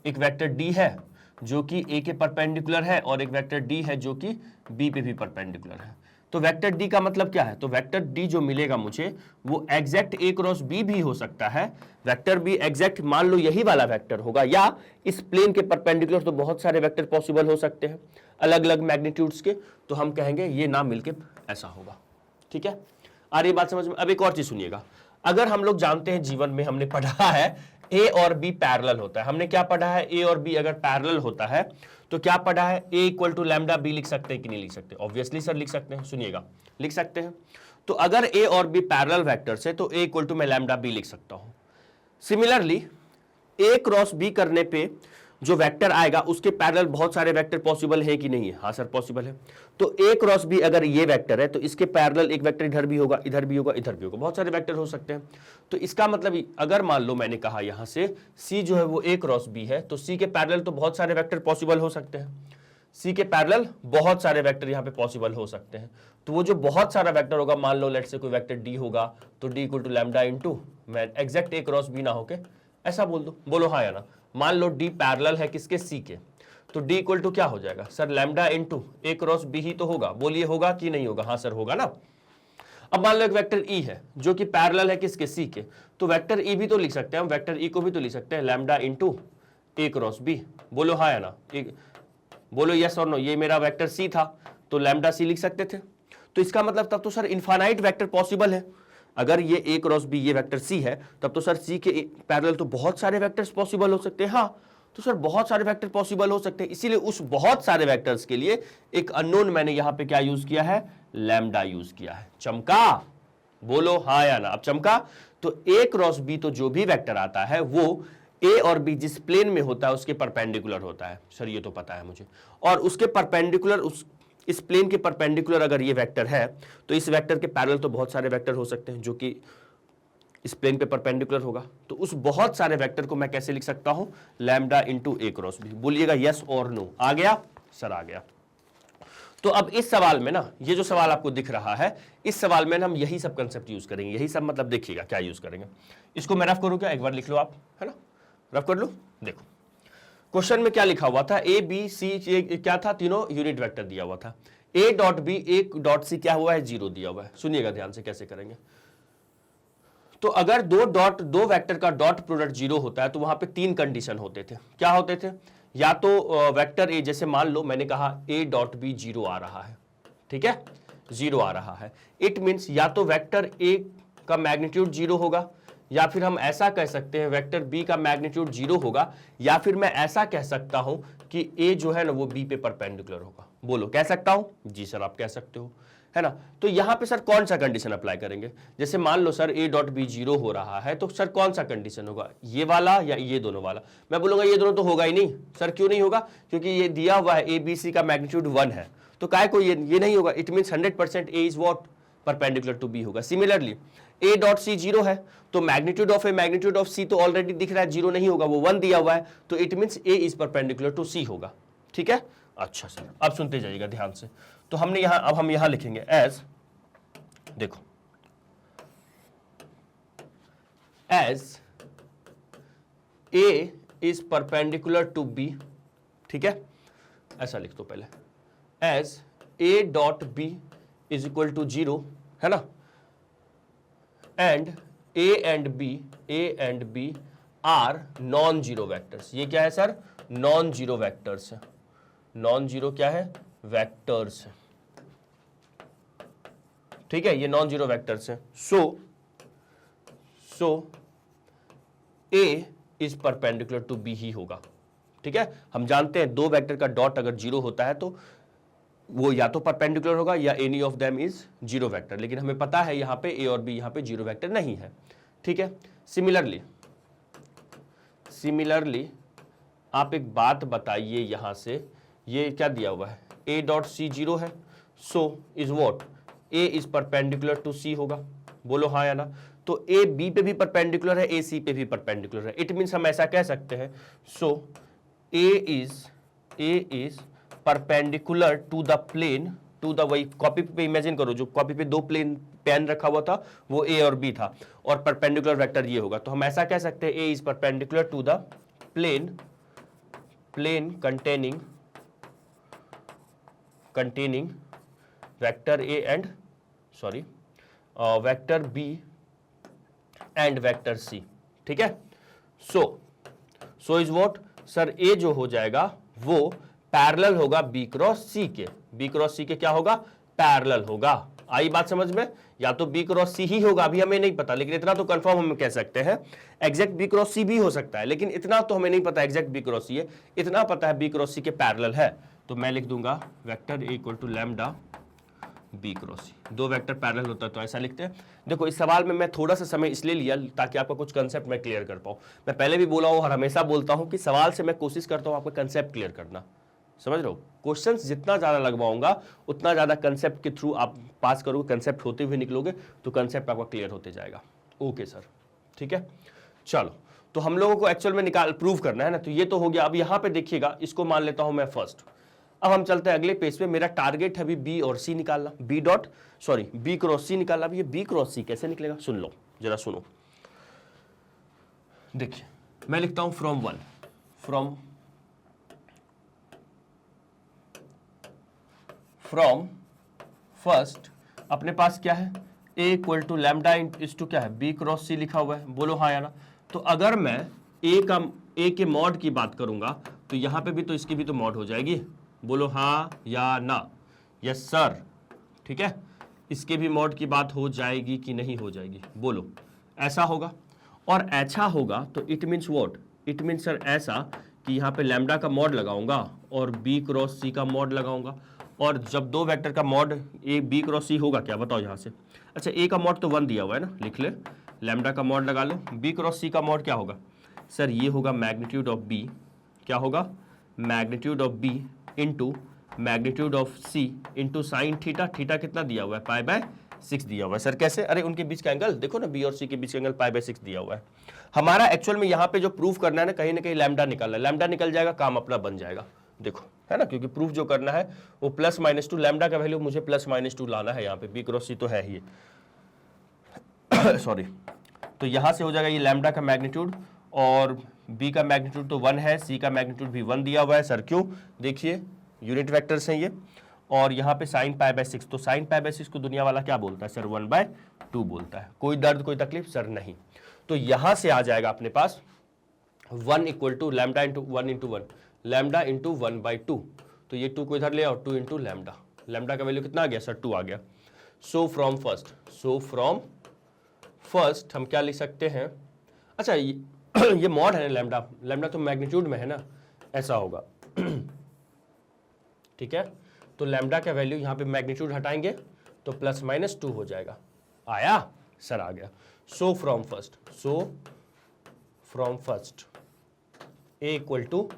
एक वेक्टर डी है जो कि ए के परपेंडिकुलर है, और एक वेक्टर डी है जो कि बी पे भी परपेंडिकुलर है। तो वेक्टर डी का मतलब क्या है? तो वेक्टर डी जो मिलेगा मुझे वो एग्जैक्ट ए क्रॉस बी भी हो सकता है। वेक्टर बी एग्जैक्ट मान लो यही वाला वेक्टर होगा, या इस प्लेन के परपेंडिकुलर तो बहुत सारे वेक्टर पॉसिबल हो सकते हैं अलग अलग मैग्नीट्यूड्स के, तो हम कहेंगे ये ना मिलके ऐसा होगा। ठीक है, आ रही बात समझ में? अब एक और चीज सुनिएगा, अगर हम लोग जानते हैं जीवन में हमने पढ़ा है ए और बी पैरेलल होता है। हमने क्या पढ़ा है? ए और बी अगर पैरेलल होता है तो क्या पढ़ा है? A equal to lambda B लिख सकते हैं कि नहीं लिख सकते? ऑब्वियसली सर लिख सकते हैं। सुनिएगा, लिख सकते हैं। तो अगर ए और बी पैरेलल वेक्टर्स है तो ए इक्वल टू मैं लैम्डा बी लिख सकता हूं। सिमिलरली ए क्रॉस बी करने पे जो वेक्टर आएगा उसके पैरेलल बहुत सारे वेक्टर पॉसिबल है कि नहीं है? हाँ सर पॉसिबल है। तो ए क्रॉस बी अगर ये वेक्टर है तो इसके पैरेलल एक वेक्टर इधर भी होगा, इधर भी होगा, इधर भी होगा, बहुत सारे वेक्टर हो सकते हैं। तो इसका मतलब अगर मान लो मैंने कहा यहां से सी जो है वो ए क्रॉस बी है, तो सी के पैरेलल तो बहुत सारे वेक्टर पॉसिबल हो सकते हैं। सी के पैरेलल बहुत सारे वेक्टर यहाँ पे पॉसिबल हो सकते हैं। तो वो जो बहुत सारा वेक्टर होगा, मान लो लेट से कोई वेक्टर डी होगा, तो D equal to lambda into, मैं एग्जैक्ट ए क्रॉस बी ना होके ऐसा बोल दो। बोलो हाँ या ना? मान लो डी पैरेलल है किसके? सी के, तो डी इक्वल टू क्या हो जाएगा सर? लैम्डा इनटू ए क्रॉस बी ही तो होगा। बोलिए होगा कि नहीं होगा? हाँ सर होगा ना। अब मान लो एक वेक्टर ई है जो कि पैरेलल है किसके? सी के, तो वेक्टर ई भी तो लिख सकते हैं हम, वेक्टर ई को भी तो लिख सकते हैं लैम्डा इनटू ए क्रॉस बी। बोलो हाँ या ना? बोलो यस और नो? ये मेरा वेक्टर सी था तो लैम्डा सी लिख सकते थे। तो इसका मतलब तब तो सर इनफाइनाइट वेक्टर पॉसिबल है। अगर ये ए क्रॉस बी ये वेक्टर सी है, तब तो सर सी के पैरेलल तो बहुत सारे वेक्टर्स पॉसिबल हो सकते हैं। हाँ, तो सर बहुत सारे वेक्टर पॉसिबल हो सकते हैं, इसीलिए उस बहुत सारे वेक्टर्स के लिए एक अननोन मैंने यहां पे क्या यूज किया है? लैम्डा यूज किया है। चमका? बोलो हाँ या ना? अब चमका? तो ए क्रॉस बी तो जो भी वेक्टर आता है वो ए और बी जिस प्लेन में होता है उसके परपेंडिकुलर होता है। सर ये तो पता है मुझे। और उसके परपेंडिकुलर, इस प्लेन के परपेंडिकुलर अगर ये वेक्टर है तो इस वेक्टर के पैरेलल तो बहुत सारे वेक्टर हो सकते हैं जो कि इस प्लेन पे परपेंडिकुलर होगा। तो उस बहुत सारे वेक्टर को मैं कैसे लिख सकता हूं? लैम्डा इनटू ए क्रॉस बी। बोलिएगा यस और नो? आ गया सर? आ गया। तो अब इस सवाल में ना, ये जो सवाल आपको दिख रहा है, इस सवाल में हम यही सब कंसेप्ट यूज करेंगे। यही सब मतलब देखिएगा क्या यूज करेंगे। इसको मैं रफ करूं क्या? एक बार लिख लो आप, है ना? रफ कर लो। देखो क्वेश्चन में क्या लिखा हुआ था? ए बी सी क्या था? तीनों यूनिट वेक्टर दिया हुआ था। A dot B A dot C क्या हुआ है? 0 दिया हुआ है। सुनिएगा ध्यान से कैसे करेंगे। तो अगर दो वेक्टर का डॉट प्रोडक्ट 0 होता है तो वहां पे 3 कंडीशन होते थे। क्या होते थे? या तो वेक्टर ए, जैसे मान लो मैंने कहा ए डॉट बी 0 आ रहा है, ठीक है, 0 आ रहा है। इट मीन्स या तो वेक्टर ए का मैग्नीट्यूड 0 होगा, या फिर हम ऐसा कह सकते हैं वेक्टर बी का मैग्नीट्यूड 0 होगा, या फिर मैं ऐसा कह सकता हूं कि ए जो है ना वो बी पे परपेंडिकुलर होगा। बोलो, कह सकता हूं? जी सर आप कह सकते हो, है ना। तो यहां पे सर कौन सा कंडीशन अप्लाई करेंगे? जैसे मान लो सर ए डॉट बी 0 हो रहा है, तो सर कौन सा कंडीशन होगा, ये वाला या ये दोनों वाला? मैं बोलूंगा ये दोनों तो होगा ही नहीं। सर क्यों नहीं होगा? क्योंकि ये दिया हुआ है ए बी सी का मैग्नीट्यूड 1 है, तो काय को ये नहीं होगा। It means 100% A is what? Perpendicular to B होगा। सिमिलरली ए डॉट सी 0 है, तो magnitude of A magnitude of C तो ऑलरेडी दिख रहा है 0 नहीं होगा, वो 1 दिया हुआ है, तो it means A is perpendicular to C होगा। ठीक है, अच्छा सर अब सुनते जाइएगा ध्यान से। तो हमने यहां, अब हम यहां लिखेंगे एज, देखो as A is perpendicular to B, ठीक है, ऐसा लिख दो पहले, as A dot B is equal to 0, है ना, and A and B are non zero vectors. ये क्या है सर? नॉन जीरो वेक्टर्स है। नॉन जीरो क्या है? वेक्टर्स है, ठीक है, ये नॉन जीरो वेक्टर्स है। सो A is perpendicular to B ही होगा। ठीक है, हम जानते हैं दो वेक्टर का डॉट अगर 0 होता है तो वो या तो परपेंडिकुलर होगा या any of them is zero vector, लेकिन हमें पता है यहां पे ए और बी यहां पे जीरो वेक्टर नहीं है। ठीक है, सिमिलरली आप एक बात बताइए, यहां से ये क्या दिया हुआ है, ए डॉट सी 0 है, so is what? A is perpendicular to C होगा। बोलो हाँ या ना। तो ए बी पे भी परपेंडिकुलर है, ए सी पे भी परपेंडिकुलर है। इट मीन्स हम ऐसा कह सकते हैं, so A is perpendicular to the plane, to the, वही कॉपी पे इमेजिन करो, जो कॉपी पे दो पेन रखा हुआ था वो ए और बी था, और परपेंडिकुलर वेक्टर ये होगा। तो हम ऐसा कह सकते हैं A is perpendicular to the plane containing vector A and vector B and vector C. ठीक है, so is what sir? A जो हो जाएगा वो पैरेलल होगा बी क्रॉस सी के। बी क्रॉस सी के क्या होगा? पैरेलल होगा। आई बात समझ में? या तो बी क्रॉस सी ही होगा, अभी हमें नहीं पता, लेकिन इतना तो कंफर्म हम कह सकते हैं। एग्जैक्ट बी क्रॉस सी भी हो सकता है, लेकिन इतना तो हमें नहीं पता एग्जैक्ट बी क्रॉस सी है, इतना पता है बी क्रॉस सी के पैरेलल है। तो मैं लिख दूंगा vector A equal to lambda B cross C. दो वेक्टर पैरेलल होता है तो ऐसा लिखते हैं। देखो इस सवाल में मैं थोड़ा सा समय इसलिए लिया ताकि आपका कुछ कंसेप्ट मैं क्लियर कर पाऊं। मैं पहले भी बोला हूं और हमेशा बोलता हूं कि सवाल से मैं कोशिश करता हूं आपका कंसेप्ट क्लियर करना। समझ रहे हो? क्वेश्चंस जितना ज्यादा लगवाऊंगा उतना ज्यादा कंसेप्ट के थ्रू आप पास करोगे, कंसेप्ट होते हुए निकलोगे तो कंसेप्ट आपका क्लियर होते जाएगा। ओके सर, ठीक है, चलो। तो हम लोगों को एक्चुअल में प्रूव करना है ना, तो ये तो हो गया। अब यहां पे देखिएगा, इसको मान लेता हूं मैं फर्स्ट। अब हम चलते हैं अगले पेज पे। मेरा टारगेट है अभी बी और सी निकालना, बी क्रॉस सी निकालना। अब ये बी क्रॉस सी कैसे निकलेगा सुन लो, जरा सुनो। देखिए मैं लिखता हूं फ्रॉम फर्स्ट अपने पास क्या है, A equal to lambda is to क्या है, बी क्रॉस सी लिखा हुआ है। बोलो हाँ या ना। तो अगर मैं ए के मॉड की बात करूंगा तो यहां पे भी तो इसकी भी तो मॉड हो जाएगी। बोलो हाँ या ना। यस सर, ठीक है, इसके भी मॉड की बात हो जाएगी कि नहीं हो जाएगी? बोलो ऐसा होगा। और ऐसा होगा तो it means what? It means sir ऐसा कि यहाँ पे लैम्डा का मॉड लगाऊंगा और बी क्रॉस सी का मॉड लगाऊंगा, और जब दो वेक्टर का मॉड ए बी क्रॉस सी होगा, क्या बताओ यहाँ से? अच्छा, ए का मॉड तो 1 दिया हुआ है ना, लिख ले, लैम्डा का मॉड लगा लो। बी क्रॉस सी का मॉड क्या होगा सर? ये होगा मैग्नीट्यूड ऑफ बी, क्या होगा? Magnitude of B into magnitude of C into sine theta. Theta कितना दिया हुआ है? π/6 दिया हुआ है। सर कैसे? अरे उनके बीच का एंगल देखो ना, बी और सी के बीच का एंगल π/6 दिया हुआ है। हमारा एक्चुअल में यहाँ पे जो प्रूफ करना है ना, कहीं ना कहीं लैम्डा निकालना है। लैम्डा निकल जाएगा, काम अपना बन जाएगा। देखो है ना, क्योंकि प्रूफ जो करना है वो +-2, लैम्डा का वैल्यू मुझे +-2 लाना है। यहाँ पे बी क्रॉस सी तो है ही सॉरी। तो यहाँ से हो जाएगा ये लैम्डा का मैग्नीट्यूड, और बी का मैग्नीट्यूड तो 1 है, सी का मैग्नीट्यूड भी 1 दिया हुआ है। सर क्यों? देखिए यूनिट वेक्टर्स हैं ये, और यहाँ पे sin π/6, तो sin π/6 को दुनिया वाला क्या बोलता है सर? 1/2 बोलता है। कोई दर्द कोई तकलीफ? सर नहीं। तो यहाँ से आ जाएगा अपने पास 1 equal to lambda into 1 into 1, lambda into 1/2। तो ये 2 को इधर ले और 2 इंटू लैम्डा, लैम्डा का वैल्यू कितना आ गया सर? 2 आ गया। सो फ्रॉम फर्स्ट हम क्या लिख सकते हैं? अच्छा ये मॉड है ना लैम्डा, लैम्डा तो मैग्नीट्यूड में है ना, ऐसा होगा ठीक है। तो लैम्डा का वैल्यू यहाँ पे मैग्नीट्यूड हटाएंगे तो ±2 हो जाएगा। आया सर? आ गया। So from first A equal to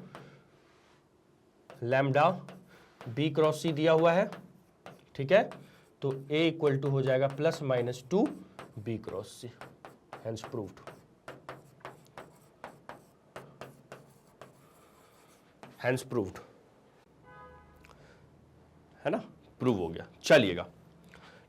lambda B cross C दिया हुआ है ठीक है, तो ए इक्वल टू हो जाएगा ±2 बी क्रॉस सी, हेंस प्रूव्ड। है ना, प्रूव हो गया। चलिएगा,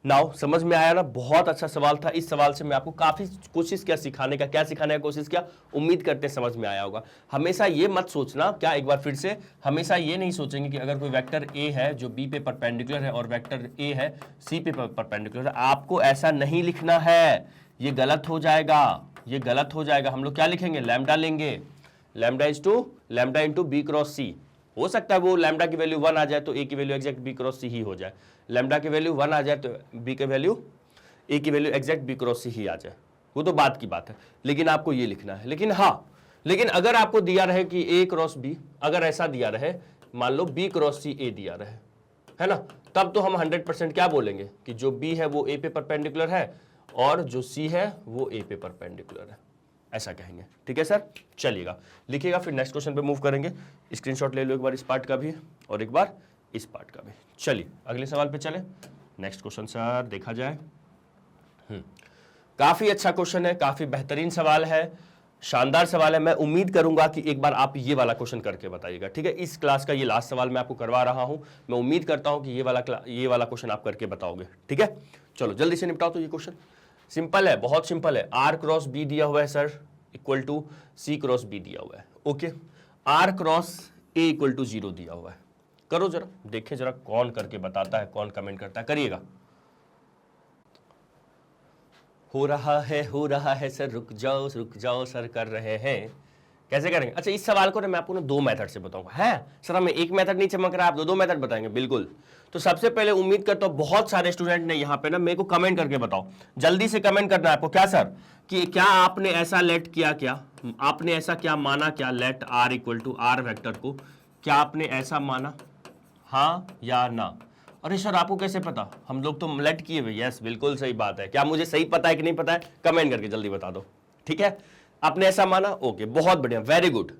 नाउ समझ में आया ना? बहुत अच्छा सवाल था। इस सवाल से मैं आपको काफी कोशिश किया सिखाने का, क्या सिखाने का कोशिश किया, उम्मीद करते हैं समझ में आया होगा। हमेशा ये मत सोचना, क्या एक बार फिर से, हमेशा ये नहीं सोचेंगे कि अगर कोई वेक्टर ए है जो बी पे परपेंडिकुलर है और वेक्टर ए है सी पे परपेंडिकुलर है, आपको ऐसा नहीं लिखना है, ये गलत हो जाएगा, ये गलत हो जाएगा। हम लोग क्या लिखेंगे? लैम्डा लेंगे, लैम्डा इंटू बी क्रॉस सी। हो सकता है वो लैम्डा की वैल्यू 1 आ जाए तो ए की वैल्यू एग्जैक्ट बी क्रॉस सी ही हो जाए, लैम्डा की वैल्यू 1 आ जाए तो बी की वैल्यू ए की वैल्यू एग्जैक्ट बी क्रॉस सी ही आ जाए, वो तो बात की बात है, लेकिन आपको ये लिखना है। लेकिन हाँ, लेकिन अगर आपको दिया रहे कि ए क्रॉस बी, अगर ऐसा दिया रहे, मान लो बी क्रॉस सी ए दिया रहे, है ना, तब तो हम 100% क्या बोलेंगे कि जो बी है वो ए पे परपेंडिकुलर है और जो सी है वो ए पे परपेंडिकुलर है, ऐसा कहेंगे। ठीक है सर? चलिएगा, लिखिएगा, फिर नेक्स्ट क्वेश्चन पे मूव करेंगे। स्क्रीनशॉट ले लो एक बार इस पार्ट का भी और एक बार इस पार्ट का भी। चलिए अगले सवाल पे चले। नेक्स्ट क्वेश्चन सर देखा जाए। काफी अच्छा क्वेश्चन है, काफी बेहतरीन सवाल है, शानदार सवाल है। मैं उम्मीद करूंगा कि एक बार आप ये वाला क्वेश्चन करके बताइएगा। ठीक है, इस क्लास का ये लास्ट सवाल मैं आपको करवा रहा हूं, मैं उम्मीद करता हूं कि ये वाला क्वेश्चन आप करके बताओगे। ठीक है, चलो जल्दी से निपटाओ। तो ये क्वेश्चन सिंपल है, बहुत सिंपल है। आर क्रॉस बी दिया हुआ है sir equal to C cross B दिया हुआ है। Okay, R cross A equal to 0 दिया हुआ है। करो जरा, देखें जरा कौन करके बताता है, कौन कमेंट करता है, करिएगा। हो रहा है सर, रुक जाओ सर, कर रहे हैं। कैसे करेंगे? अच्छा, इस सवाल को ना मैं आपको ना 2 मेथड से बताऊंगा। है सर, हमें एक मेथड नहीं चमक रहा, आप 2 मेथड बताएंगे। बिल्कुल। तो सबसे पहले उम्मीद करता हूं बहुत सारे स्टूडेंट ने यहाँ पे ना मेरे को कमेंट करके बताओ, जल्दी से कमेंट करना है आपको। क्या सर, कि क्या आपने ऐसा लेट किया, क्या आपने ऐसा क्या माना, क्या let R equal to R vector को, क्या आपने ऐसा माना, हाँ या ना? अरे सर आपको कैसे पता? हम लोग तो लेट किए हुए। यस, बिल्कुल सही बात है। क्या मुझे सही पता है कि नहीं पता है? कमेंट करके जल्दी बता दो। ठीक है, आपने ऐसा माना, ओके, बहुत बढ़िया, वेरी गुड।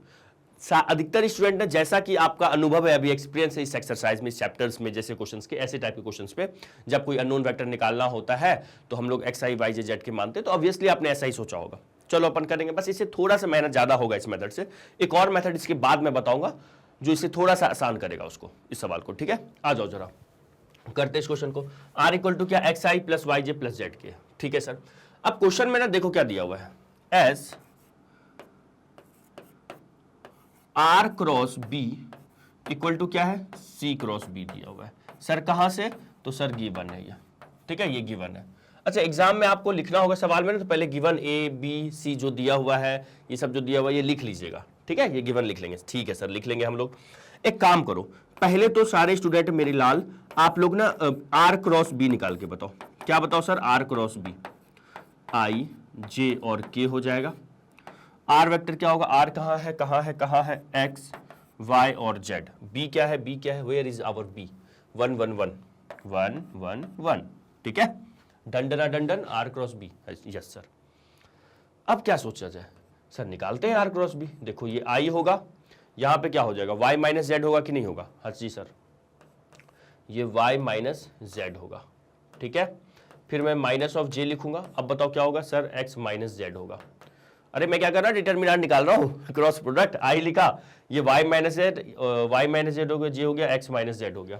अधिकतर स्टूडेंट ने, जैसा कि आपका अनुभव है, अभी एक्सपीरियंस है इस एक्सरसाइज में, इस चैप्टर्स में, जैसे क्वेश्चंस के, ऐसे टाइप के क्वेश्चंस पे जब कोई अननोन वेक्टर निकालना होता है तो हम लोग x I Y J Z के मानते हैं, तो ऑब्वियसली आपने ऐसा ही सोचा होगा। चलो अपन करेंगे, बस इससे थोड़ा सा मेहनत ज्यादा होगा इस मेथड से। एक और मेथड इसके बाद में बताऊंगा जो इसे थोड़ा सा आसान करेगा उसको, इस सवाल को। ठीक है, आ जाओ जरा करते इस क्वेश्चन को। आर इक्वल टू क्या, x I plus Y J plus Z के। ठीक है सर, अब क्वेश्चन में ना देखो क्या दिया हुआ है, as R cross B equal to क्या है, सी क्रॉस बी दिया हुआ है। सर कहां से? तो सर गिवन है ये। ठीक है, ये गिवन है। अच्छा, एग्जाम में आपको लिखना होगा सवाल में ना, तो पहले गिवन ए बी सी जो दिया हुआ है, ये सब जो दिया हुआ है, ये लिख लीजिएगा। ठीक है, ये गिवन लिख लेंगे। ठीक है सर, लिख लेंगे हम लोग। एक काम करो, पहले तो सारे स्टूडेंट मेरे लाल, आप लोग ना आर क्रॉस बी निकाल के बताओ। क्या बताओ सर? आर क्रॉस बी, आई जे और के हो जाएगा। आर वेक्टर क्या होगा? आर कहां है, कहां है, कहां है? एक्स वाई और जेड। बी क्या है, बी क्या है? Where is our B? 1 1 1 1 1 1। ठीक है, डंडना डंडन, R cross B. Yes sir. अब क्या सोचा जाए सर? निकालते हैं आर क्रॉस बी। देखो ये आई होगा, यहां पे क्या हो जाएगा, वाई माइनस जेड होगा कि नहीं होगा? हाँ जी सर, ये वाई माइनस जेड होगा। ठीक है, फिर मैं माइनस ऑफ जे लिखूंगा। अब बताओ क्या होगा सर? एक्स माइनस जेड होगा। अरे मैं क्या कर रहा हूं, डिटरमिनेंट निकाल रहा हूं, क्रॉस प्रोडक्ट। आई लिखा, ये वाई माइनस जेड हो गया, जे हो गया, एक्स माइनस जेड हो गया।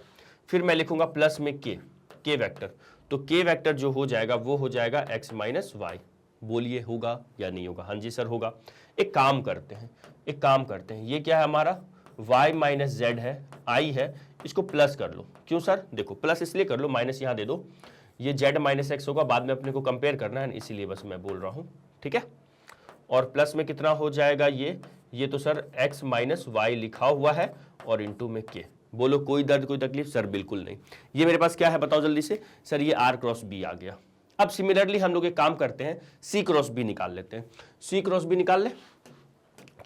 फिर मैं लिखूंगा प्लस में के वेक्टर। तो के वेक्टर जो हो जाएगा वो हो जाएगा एक्स माइनस वाई। बोलिए होगा या नहीं होगा? हाँ जी सर होगा। एक काम करते हैं, ये क्या है हमारा, y माइनस जेड है, आई है, इसको प्लस कर लो। क्यों सर? देखो प्लस इसलिए कर लो, माइनस यहां दे दो, ये z माइनस एक्स होगा, बाद में अपने को कंपेयर करना है, इसीलिए बस मैं बोल रहा हूं। ठीक है, और प्लस में कितना हो जाएगा, ये तो सर x माइनस वाई लिखा हुआ है और इंटू में k। बोलो कोई दर्द कोई तकलीफ? सर बिल्कुल नहीं। ये मेरे पास क्या है बताओ जल्दी से? सर ये R क्रॉस B आ गया। अब सिमिलरली हम लोग एक काम करते हैं, C क्रॉस B निकाल लेते हैं। C क्रॉस B निकाल ले,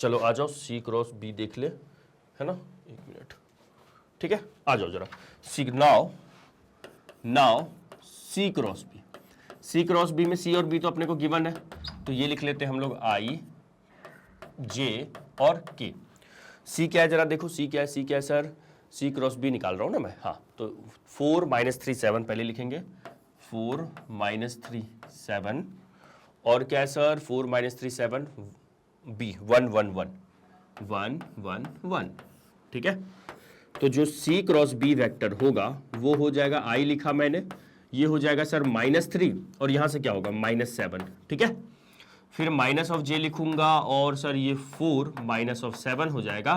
चलो आ जाओ, C क्रॉस B देख ले, है ना, एक मिनट, ठीक है, आ जाओ जरा। Now C cross B, C cross B में C और B तो अपने को गिवन है, तो ये लिख लेते हैं हम लोग I J और K। C क्या है जरा देखो, C क्या है? C क्या है सर? C क्रॉस B निकाल रहा हूं ना मैं, हाँ, तो 4 - 3 7 पहले लिखेंगे, 4 - 3 7, और क्या है सर? 4 - 3 7 B 1 1 1 1 1 1, ठीक है। तो जो C क्रॉस B वेक्टर होगा वो हो जाएगा, I लिखा मैंने, ये हो जाएगा सर -3, और यहां से क्या होगा? -7, ठीक है। फिर माइनस ऑफ J लिखूंगा, और सर ये 4 माइनस ऑफ 7 हो जाएगा,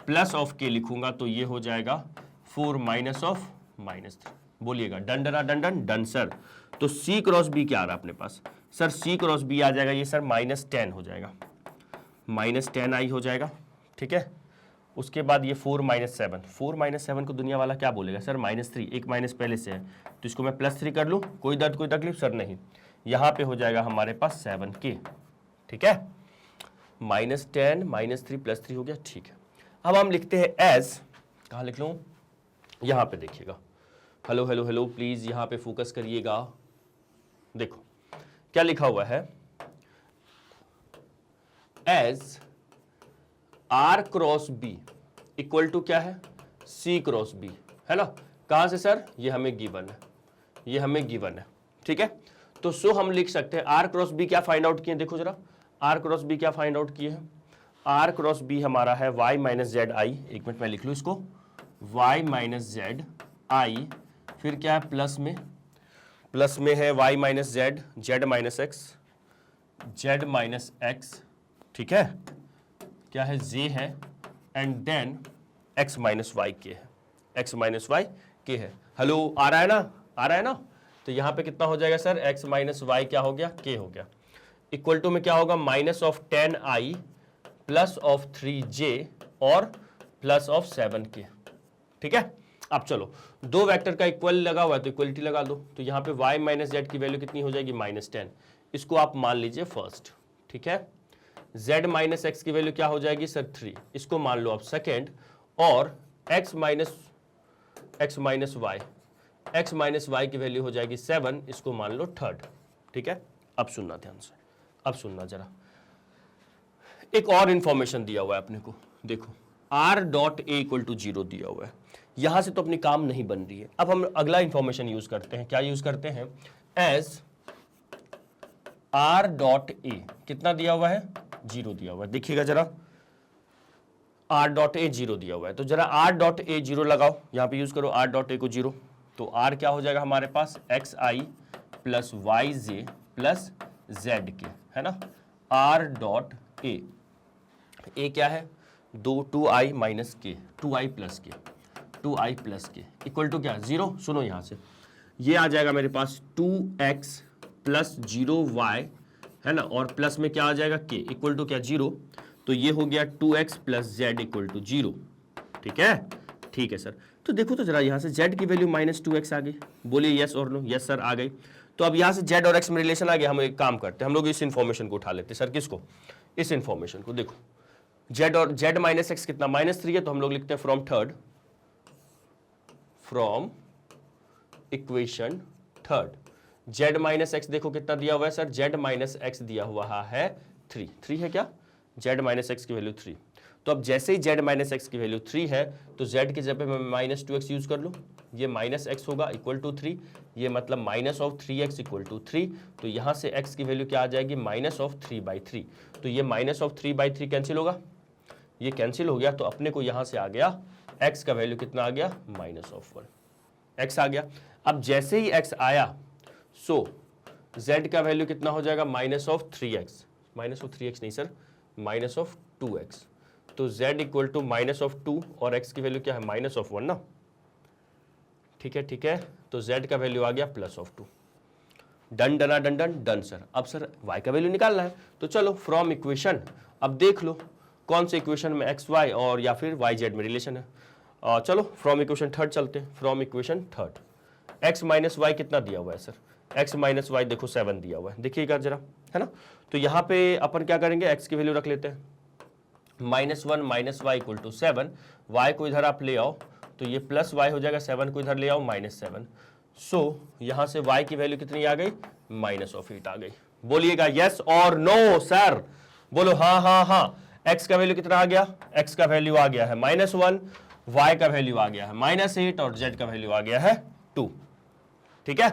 प्लस ऑफ K लिखूंगा, तो ये हो जाएगा 4 माइनस ऑफ -3। बोलिएगा डन डना डन डन डन सर। तो C क्रॉस B क्या आ रहा है अपने पास? सर C क्रॉस B आ जाएगा ये सर -10 हो जाएगा, -10 I हो जाएगा, ठीक है। उसके बाद ये 4 - 7 को दुनिया वाला क्या बोलेगा? सर -3, एक माइनस पहले से है, तो इसको मैं +3 कर लूँ, कोई दर्द कोई तकलीफ? सर नहीं। यहाँ पे हो जाएगा हमारे पास 7K, ठीक है। -10 -3 +3 हो गया, ठीक है। अब हम लिखते हैं एज, कहाँ लिख लूँ? यहाँ पे देखिएगा, हेलो हेलो हेलो प्लीज यहाँ पे फोकस करिएगा। देखो क्या लिखा हुआ है, as R cross B equal to क्या है? C क्रॉस B, है ना। कहां से सर? ये हमें गिवन है, ये हमें गिवन है, ठीक है। तो सो हम लिख सकते हैं R क्रॉस B क्या फाइंड आउट किए? देखो जरा, R क्रॉस B क्या फाइंड आउट किए हैं? R क्रॉस B हमारा है y - z i, एक मिनट मैं लिख लूँ इसको, y - z i, फिर क्या है प्लस में है y - z, z - x, z - x, ठीक है, क्या है? j है, and then x - y k है, x - y k है। हेलो आ रहा है ना? आ रहा है ना? तो यहां पे कितना हो जाएगा सर? x - y क्या हो गया? k हो गया। इक्वल टू में क्या होगा? -10i प्लस ऑफ 3j और प्लस ऑफ 7k, ठीक है। अब चलो, दो वेक्टर का इक्वल लगा हुआ है तो इक्वलिटी लगा दो, तो यहाँ पे y - z की वैल्यू कितनी हो जाएगी? -10, इसको आप मान लीजिए फर्स्ट, ठीक है। z - x की वैल्यू क्या हो जाएगी सर? 3, इसको मान लो आप सेकेंड, और x - y की वैल्यू हो जाएगी 7, इसको मान लो थर्ड, ठीक है। अब सुनना ध्यान से, अब सुनना जरा, एक और इंफॉर्मेशन दिया हुआ है अपने को, देखो r.a = 0 दिया हुआ है, यहां से तो अपनी काम नहीं बन रही है। अब हम अगला इंफॉर्मेशन यूज करते हैं, क्या यूज करते हैं? एज r.a कितना दिया हुआ है? 0 दिया हुआ है, देखिएगा जरा, r.a 0 दिया हुआ है, तो जरा r.a 0 लगाओ, यहां पे यूज करो r.a को 0, तो r क्या हो जाएगा हमारे पास? xi plus yj plus zk, है ना। r.a, a क्या है? 2i minus k, 2i plus के इक्वल टू क्या? 0। सुनो यहां से, ये आ जाएगा मेरे पास 2x प्लस 0y, है ना, और प्लस में क्या आ जाएगा? k इक्वल टू क्या? 0। तो ये हो गया 2x plus z equal to 0, ठीक है। ठीक है सर, तो देखो तो जरा यहां से z की वैल्यू -2x आ गई, बोलिए यस और नो? यस सर आ गई। तो अब यहां से z और x में रिलेशन आ गया, हम एक काम करते हैं, हम लोग इस इंफॉर्मेशन को उठा लेते हैं। सर किसको? इस इंफॉर्मेशन को। देखो z और z - x कितना? -3 है, तो हम लोग लिखते हैं from equation third. z - x देखो कितना दिया हुआ है सर? z - x दिया हुआ है 3 है क्या? z - x की वैल्यू 3। तो अब जैसे ही z - x की वैल्यू 3 है, तो z की जगह मैं -2x यूज कर लूँ, ये -x होगा इक्वल टू 3, ये मतलब -3x इक्वल टू 3, तो यहाँ से x की वैल्यू क्या आ जाएगी? -3/3। तो ये -3/3 कैंसिल होगा, ये कैंसिल हो गया, तो अपने को यहाँ से आ गया x का वैल्यू कितना आ गया? -1, x आ गया। अब जैसे ही x आया, सो z का वैल्यू कितना हो जाएगा? -3x, -3x नहीं सर, -2x, तो z इक्वल टू -2 और x की वैल्यू क्या है? -1 ना, ठीक है, ठीक है। तो z का वैल्यू आ गया +2। डन डना डन डन डन सर। अब सर y का वैल्यू निकालना है, तो चलो फ्रॉम इक्वेशन, अब देख लो कौन से इक्वेशन में x y और या फिर y z में रिलेशन है। चलो फ्रॉम इक्वेशन थर्ड चलते हैं। From equation third x minus Y कितना दिया हुआ है सर? x माइनस वाई देखो 7 दिया हुआ है, देखिएगा जरा, है ना। तो यहाँ पे अपन क्या करेंगे, x की वैल्यू रख लेते हैं -1 minus Y equal to 7। y को इधर आप ले आओ तो ये प्लस y हो जाएगा, 7 को इधर ले आओ -7। सो यहाँ से y की वैल्यू कितनी आ गई? -8 आ गई। बोलिएगा यस और नो सर, बोलो हाँ हाँ हाँ। x का वैल्यू कितना आ गया? x का वैल्यू आ गया है -1, y का वैल्यू आ गया है -8 और z का वैल्यू आ गया है 2। ठीक है,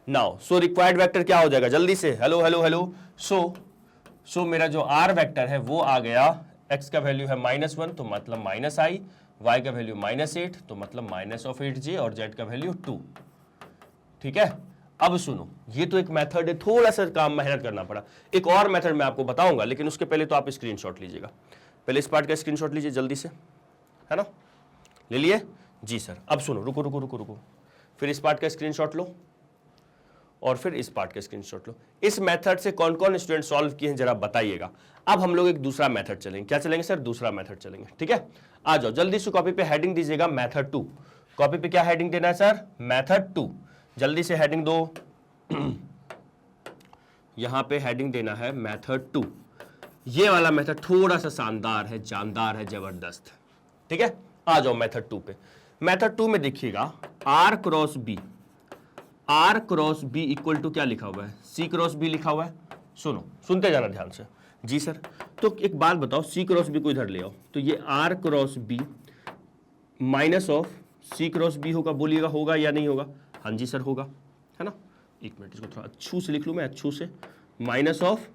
नाउ सो रिक्वायर्ड वेक्टर क्या हो जाएगा जल्दी से? Hello hello hello. सो मेरा जो r वेक्टर है वो आ गया, x का वैल्यू है -1 तो मतलब -i, y का वैल्यू -8 तो मतलब -8j और z का वैल्यू 2। ठीक है, अब सुनो, ये तो एक मेथड है, थोड़ा सा काम मेहनत करना पड़ा। एक और मेथड मैं आपको बताऊंगा, लेकिन उसके पहले तो आप स्क्रीनशॉट लीजिएगा। पहले इस पार्ट का स्क्रीनशॉट लीजिए जल्दी से, है ना, ले लिए जी सर। अब सुनो, रुको रुको रुको रुको, फिर इस पार्ट का स्क्रीनशॉट लो और फिर इस पार्ट का स्क्रीनशॉट लो। इस मेथड से कौन कौन स्टूडेंट सॉल्व किए हैं जरा बताइएगा। अब हम लोग एक दूसरा मेथड चलेंगे। क्या चलेंगे सर? दूसरा मेथड चलेंगे। ठीक है, आ जाओ जल्दी से, कॉपी पे हेडिंग दीजिएगा मेथड 2। कॉपी पे क्या हेडिंग देना है सर? मेथड 2। जल्दी से हेडिंग दो। यहां पे हेडिंग देना है मेथड 2। ये वाला मेथड थोड़ा सा शानदार है, जानदार है, जबरदस्त। ठीक है, आ जाओ मेथड 2 पे। मेथड 2 में देखिएगा r cross B equal to क्या लिखा हुआ है? c क्रॉस बी लिखा हुआ है। सुनो, सुनते जाना ध्यान से। जी सर, तो एक बात बताओ, c क्रॉस बी को इधर ले आओ तो ये r cross B minus of c cross B होगा। बोलिएगा होगा या नहीं होगा? हाँ जी सर होगा, है ना। एक मिनट, इसको थोड़ा अच्छू से लिख लूँ मैं, अच्छू से, minus of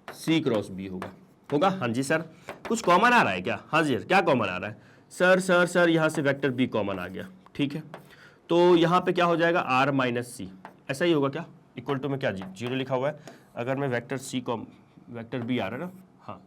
c cross B होगा। हाँ जी सर। कुछ कॉमन आ रहा है क्या? हाँ जी सर, क्या कॉमन आ रहा है? सर यहाँ से वेक्टर b कॉमन आ गया। ठीक है, तो यहाँ पे क्या हो जाएगा? r माइनस सी, ऐसा ही होगा क्या? इक्वल टू में क्या जीरो लिखा हुआ है। अगर मैं वेक्टर c को वेक्टर b आ रहा है ना, हाँ,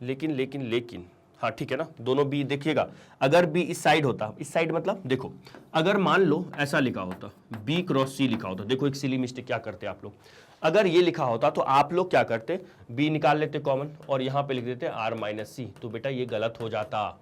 लेकिन हाँ ठीक है ना, दोनों b देखिएगा। अगर b इस साइड होता, इस साइड मतलब देखो, अगर मान लो ऐसा लिखा होता, b क्रॉस c लिखा होता, देखो एक सिली मिस्टेक क्या करते आप लोग। अगर ये लिखा होता तो आप लोग क्या करते? b निकाल लेते कॉमन और यहाँ पे लिख देते r माइनस सी। तो बेटा ये गलत हो जाता।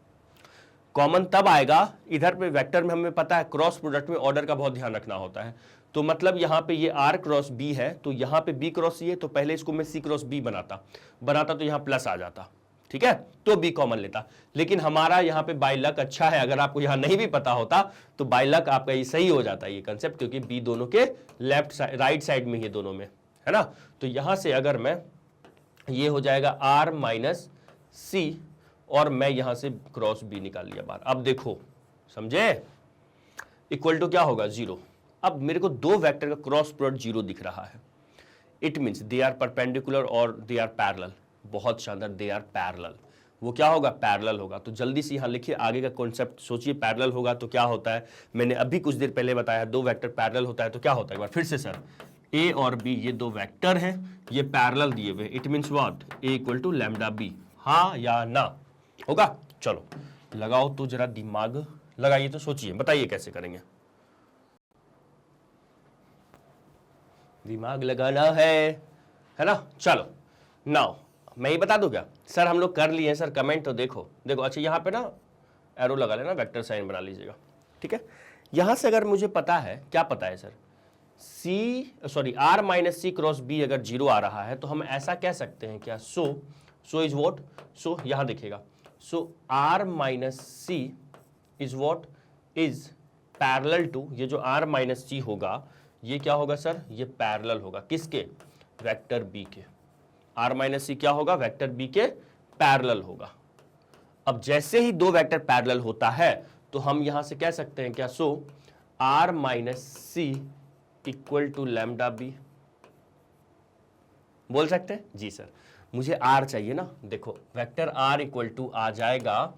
कॉमन तब आएगा, इधर पे वेक्टर में हमें पता है क्रॉस प्रोडक्ट में ऑर्डर का बहुत ध्यान रखना होता है। तो मतलब यहाँ पे ये r क्रॉस b है, तो यहाँ पे b क्रॉस c है, तो पहले इसको मैं c क्रॉस b बनाता तो यहाँ प्लस आ जाता। ठीक है, तो b कॉमन लेता। लेकिन हमारा यहाँ पे बाय लक अच्छा है, अगर आपको यहाँ नहीं भी पता होता तो बाय लक आपका ये सही हो जाता है ये कंसेप्ट, क्योंकि b दोनों के लेफ्ट साइड राइट साइड में ही दोनों में, है ना। तो यहाँ से अगर मैं, ये हो जाएगा r माइनस सी और मैं यहां से क्रॉस बी निकाल लिया बाहर। अब देखो, समझे, इक्वल टू क्या होगा? 0। अब मेरे को दो वेक्टर का क्रॉस प्रोडक्ट 0 दिख रहा है। It means they are perpendicular और दे आर पैरेलल। बहुत शानदार, दे आर पैरेलल। वो क्या होगा? पैरेलल होगा। तो जल्दी से यहां लिखिए, आगे का कॉन्सेप्ट सोचिए। पैरेलल होगा तो क्या होता है? मैंने अभी कुछ देर पहले बताया, दो वेक्टर पैरेलल होता है तो क्या होता है? एक बार फिर से सर, a और b ये दो वेक्टर हैं, ये पैरेलल दिए हुए। It means what? a equal to lambda b। हाँ या ना? होगा? चलो लगाओ तो जरा दिमाग लगाइए, तो सोचिए, बताइए कैसे करेंगे। दिमाग लगाना है ना। चलो नाउ मैं ही बता दूं क्या? सर हम लोग कर लिए हैं सर, कमेंट तो देखो। अच्छा यहाँ पे ना एरो लगा लेना, वेक्टर साइन बना लीजिएगा। ठीक है, यहां से अगर मुझे पता है, क्या पता है sir? r minus C cross B अगर 0 आ रहा है तो हम ऐसा कह सकते हैं क्या? So is what? सो यहां देखिएगा, so r minus C is what? Is parallel to, ये जो r माइनस सी होगा ये क्या होगा सर? ये पैरेलल होगा किसके? वेक्टर b के। r माइनस सी क्या होगा? वेक्टर b के पैरेलल होगा। अब जैसे ही दो वेक्टर पैरेलल होता है तो हम यहां से कह सकते हैं क्या? So r minus C equal to lambda B. बोल सकते हैं? जी सर, मुझे r चाहिए ना। देखो वेक्टर r इक्वल टू आ जाएगा,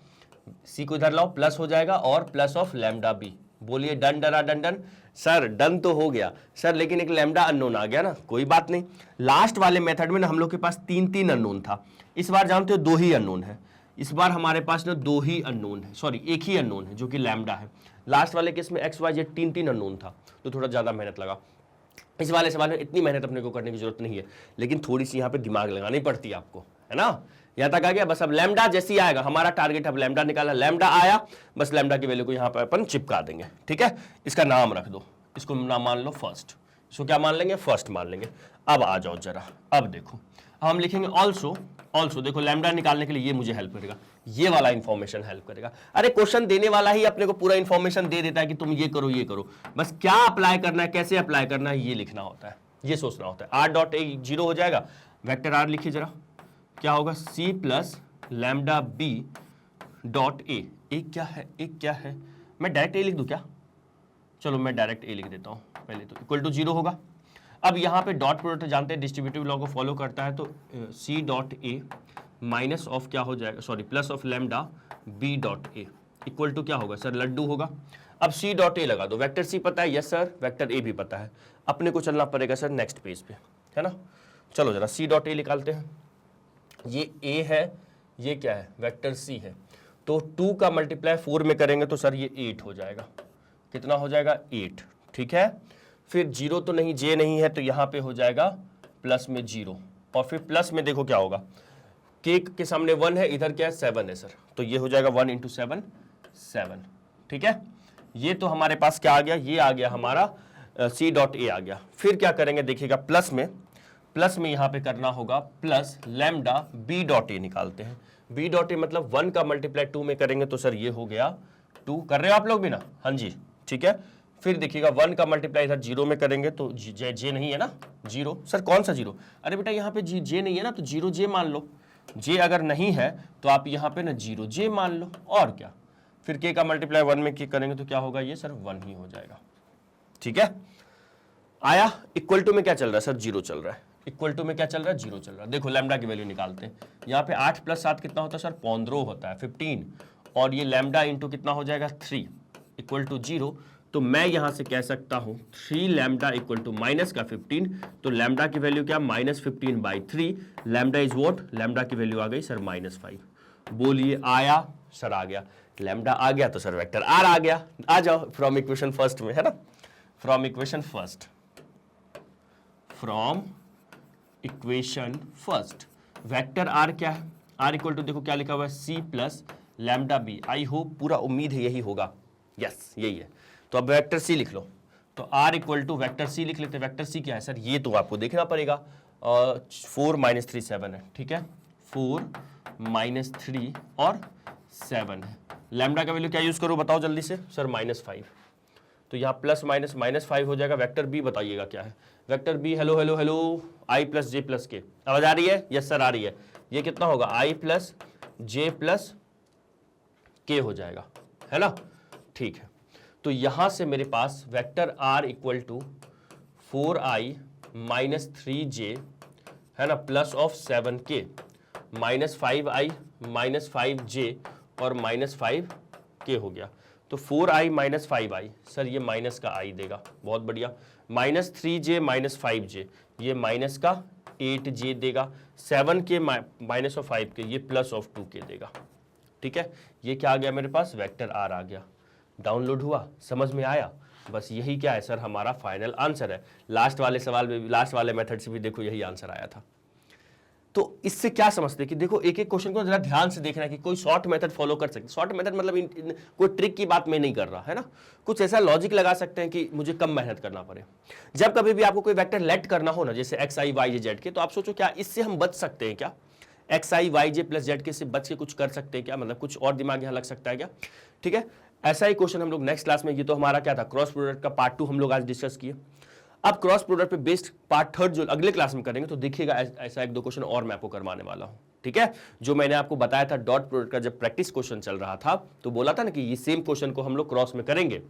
c को इधर लाओ, प्लस हो जाएगा और प्लस ऑफ लैम्डा बी। बोलिए done done done done. Sir done तो हो गया सर, लेकिन एक लैम्डा अननोन आ गया ना। कोई बात नहीं, लास्ट वाले मेथड में ना हम लोग के पास 3 अननोन था। इस बार जानते हो 2 ही अननोन है। इस बार हमारे पास ना 2 ही अननोन है, सॉरी 1 ही अननोन है जो कि लैम्डा है। लास्ट वाले केस में एक्स वाई जेड 3 अननोन था तो थोड़ा ज्यादा मेहनत लगा। इस वाले सवाल में इतनी मेहनत अपने को करने की जरूरत नहीं है, लेकिन थोड़ी सी यहाँ पे दिमाग लगानी पड़ती है आपको, है ना। यहां तक आ गया। बस अब लैम्डा जैसी आएगा, हमारा टारगेट अब लैम्डा निकाला, लैम्डा आया, बस लैम्डा की वैल्यू को यहां पर अपन चिपका देंगे। ठीक है, इसका नाम रख दो, इसको नाम मान लो फर्स्ट, इसको क्या मान लेंगे, फर्स्ट मान लेंगे। अब आ जाओ जरा, अब देखो हम लिखेंगे ऑल्सो, ऑल्सो देखो लैम्डा निकालने के लिए ये मुझे हेल्प करेगा, ये वाला इंफॉर्मेशन हेल्प करेगा। अरे क्वेश्चन देने वाला ही अपने को पूरा इंफॉर्मेशन दे देता है कि तुम ये करो ये करो, बस क्या अप्लाई करना है, कैसे अप्लाई करना है, ये लिखना होता है, ये सोचना होता है। r डॉट ए 0 हो जाएगा, वेक्टर r लिखिए जरा, क्या होगा, c plus lambda b dot ए। एक क्या है, एक क्या है, मैं डायरेक्ट ए लिख दूं क्या, चलो मैं डायरेक्ट ए लिख देता हूं पहले, तो इक्वल टू 0 होगा। अब यहाँ पे डॉट प्रोडक्ट जानते हैं डिस्ट्रीब्यूटिव लॉ को फॉलो करता है, तो c dot A minus of क्या हो जाएगा, sorry plus of lambda b dot A equal to क्या होगा सर, लड्डू होगा। अब c डॉट ए लगा दो, वेक्टर c पता है, यस सर, वेक्टर a भी पता है, अपने को चलना पड़ेगा सर नेक्स्ट पेज पे, है ना। चलो जरा c डॉट ए निकालते हैं, ये a है, ये क्या है, वेक्टर c है, तो 2 का मल्टीप्लाई 4 में करेंगे तो सर ये 8 हो जाएगा, कितना हो जाएगा, 8। ठीक है, फिर 0 तो नहीं, j नहीं है, तो यहाँ पे हो जाएगा प्लस में 0, और फिर प्लस में देखो क्या होगा, k के सामने 1 है, इधर क्या है, 7 है सर, तो ये हो जाएगा 1 इंटू 7, 7। ठीक है, ये तो हमारे पास क्या आ गया, ये आ गया हमारा c डॉट ए आ गया। फिर क्या करेंगे देखिएगा, प्लस में यहाँ पे करना होगा प्लस लैम्डा b डॉट ए निकालते हैं, b डॉट ए मतलब 1 का मल्टीप्लाई 2 में करेंगे तो सर ये हो गया 2, कर रहे हो आप लोग भी ना, हाँ जी, ठीक है। फिर देखिएगा 1 का मल्टीप्लाई इधर 0 में करेंगे तो जे नहीं है ना, 0, सर कौन सा 0, अरे बेटा यहाँ पे जे नहीं है ना, तो 0 जे मान लो, जे अगर नहीं है तो आप यहाँ पे ना 0 जे मान लो, और क्या। फिर k का मल्टीप्लाई 1 में करेंगे तो क्या होगा, ये सर 1 ही हो जाएगा। ठीक है, आया। इक्वल टू में क्या चल रहा है सर, 0 चल रहा है, इक्वल टू में क्या चल रहा है, 0 चल रहा है। देखो लैम्डा की वैल्यू निकालते हैं, यहाँ पे 8 प्लस 7 कितना होता है सर, 15 होता है, 15, और ये लैम्डा इंटू कितना हो जाएगा, 3 इक्वल टू 0। तो मैं यहां से कह सकता हूं 3 लैम्डा इक्वल टू माइनस का 15, तो लैम्डा की वैल्यू क्या, -15/3, लैम्डा इज व्हाट, लैम्डा की वैल्यू आ गई सर -5। बोलिए आया सर, आ गया, लैम्डा आ गया तो सर वेक्टर आर आ गया। आ जाओ फ्रॉम इक्वेशन फर्स्ट में, है ना, from equation first, from equation first vector R क्या है, आर इक्वल टू देखो क्या लिखा हुआ है, c plus lambda B. I hope, पूरा उम्मीद है यही होगा, यस यही है। तो अब वेक्टर c लिख लो, तो r equal to vector c लिख लेते हैं। वेक्टर c क्या है सर, ये तो आपको देखना पड़ेगा, 4 - 3 7 है, ठीक है, 4 - 3 और 7 है। लैम्डा का वैल्यू क्या यूज करूं बताओ जल्दी से सर, -5, तो यहाँ प्लस माइनस -5 हो जाएगा। वेक्टर b बताइएगा क्या है, vector b, hello hello hello, i plus j plus k, आवाज आ रही है, यस सर आ रही है। ये कितना होगा, i plus j plus k हो जाएगा, है ना, ठीक है। तो यहां से मेरे पास vector r equal to 4i - 3j, है ना, plus of 7k -5i - 5j और -5k हो गया। तो 4i - 5i, सर ये माइनस का i देगा, बहुत बढ़िया, -3j - 5j, ये माइनस का 8j देगा, 7k माइनस ऑफ 5k, ये प्लस ऑफ 2k देगा। ठीक है, ये क्या आ गया मेरे पास, वेक्टर r आ गया। डाउनलोड हुआ, समझ में आया, बस यही क्या है सर, हमारा फाइनल आंसर है। लास्ट वाले सवाल में, लास्ट वाले मेथड से भी देखो यही आंसर आया था। तो इससे क्या समझते हैं कि देखो एक एक क्वेश्चन को जरा ध्यान से देखना है कि कोई शॉर्ट मेथड फॉलो कर सकते, शॉर्ट मेथड मतलब कोई ट्रिक की बात मैं नहीं कर रहा, है ना, कुछ ऐसा लॉजिक लगा सकते हैं कि मुझे कम मेहनत करना पड़े। जब कभी भी आपको कोई वेक्टर लेट करना हो ना, जैसे x I Y J Z के, तो आप सोचो क्या इससे हम बच सकते हैं क्या, x I Y J plus Z के से बच के कुछ कर सकते हैं क्या, मतलब कुछ और दिमाग यहाँ लग सकता है क्या। ठीक है, ऐसा ही क्वेश्चन हम लोग नेक्स्ट क्लास में, ये तो हमारा क्या था, क्रॉस प्रोडक्ट का पार्ट 2 हम लोग आज डिस्कस किए। अब क्रॉस प्रोडक्ट पे बेस्ड पार्ट 3 जो अगले क्लास में करेंगे, तो देखिएगा ऐसा 1-2 क्वेश्चन और मैं आपको करवाने वाला हूं। ठीक है, जो मैंने आपको बताया था डॉट प्रोडक्ट का जब प्रैक्टिस क्वेश्चन चल रहा था, तो बोला था ना कि ये सेम क्वेश्चन को हम लोग क्रॉस में करेंगे।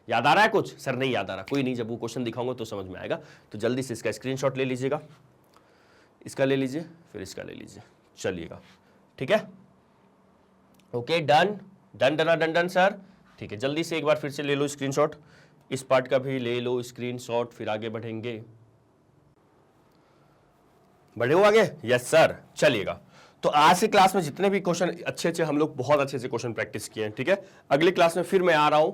याद आ रहा है कुछ सर, नहीं याद आ रहा, कोई नहीं, जब वो क्वेश्चन दिखाऊंगा तो समझ में आएगा। तो जल्दी से इसका स्क्रीनशॉट ले लीजिएगा, इसका ले लीजिए, फिर इसका ले लीजिए, चलिएगा, ठीक है, okay, done done done done done sir, ठीक है। जल्दी से एक बार फिर से ले लो स्क्रीनशॉट, इस पार्ट का भी ले लो स्क्रीनशॉट, फिर आगे बढ़ेंगे। बढ़े हो आगे, यस सर, चलिएगा। तो आज की क्लास में जितने भी क्वेश्चन अच्छे हम लोग बहुत अच्छे से क्वेश्चन प्रैक्टिस किए हैं, ठीक है। अगली क्लास में फिर मैं आ रहा हूं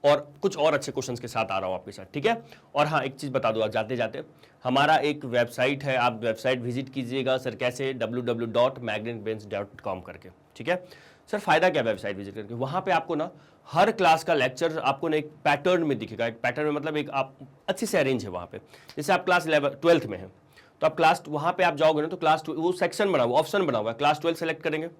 और कुछ और अच्छे क्वेश्चंस के साथ आ रहा हूं आपके साथ, ठीक है। और हाँ, एक चीज़ बता दूँ आज जाते जाते, हमारा एक वेबसाइट है, आप वेबसाइट विजिट कीजिएगा सर। कैसे? www.magnetbrains.com करके, ठीक है सर। फायदा क्या वेबसाइट विजिट करके? वहाँ पे आपको ना हर क्लास का लेक्चर आपको ना एक पैटर्न में दिखेगा। एक पैटर्न में मतलब एक आप अच्छे से अरेंज है वहाँ पे। जैसे आप क्लास 12th में है तो आप क्लास वहाँ पे आप जाओगे ना तो क्लास वो सेक्शन बना हुआ, ऑप्शन बना हुआ है, क्लास 12 सेलेक्ट करेंगे,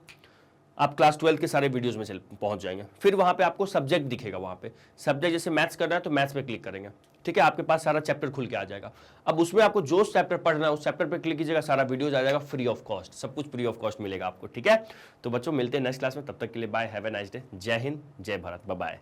आप क्लास 12 के सारे वीडियोस में पहुंच जाएंगे। फिर वहाँ पे आपको सब्जेक्ट दिखेगा, वहाँ पे सब्जेक्ट जैसे मैथ्स करना है तो मैथ्स पे क्लिक करेंगे, ठीक है, आपके पास सारा चैप्टर खुल के आ जाएगा। अब उसमें आपको जो चैप्टर पढ़ना है उस चैप्टर पे क्लिक कीजिएगा, सारा वीडियोज आ जाएगा फ्री ऑफ कॉस्ट, सब कुछ फ्री ऑफ कॉस्ट मिलेगा आपको, ठीक है। तो बच्चों मिलते हैं नेक्स्ट क्लास में, तब तक के लिए bye, have a nice day, जय हिंद, जय भारत, बाय बाय।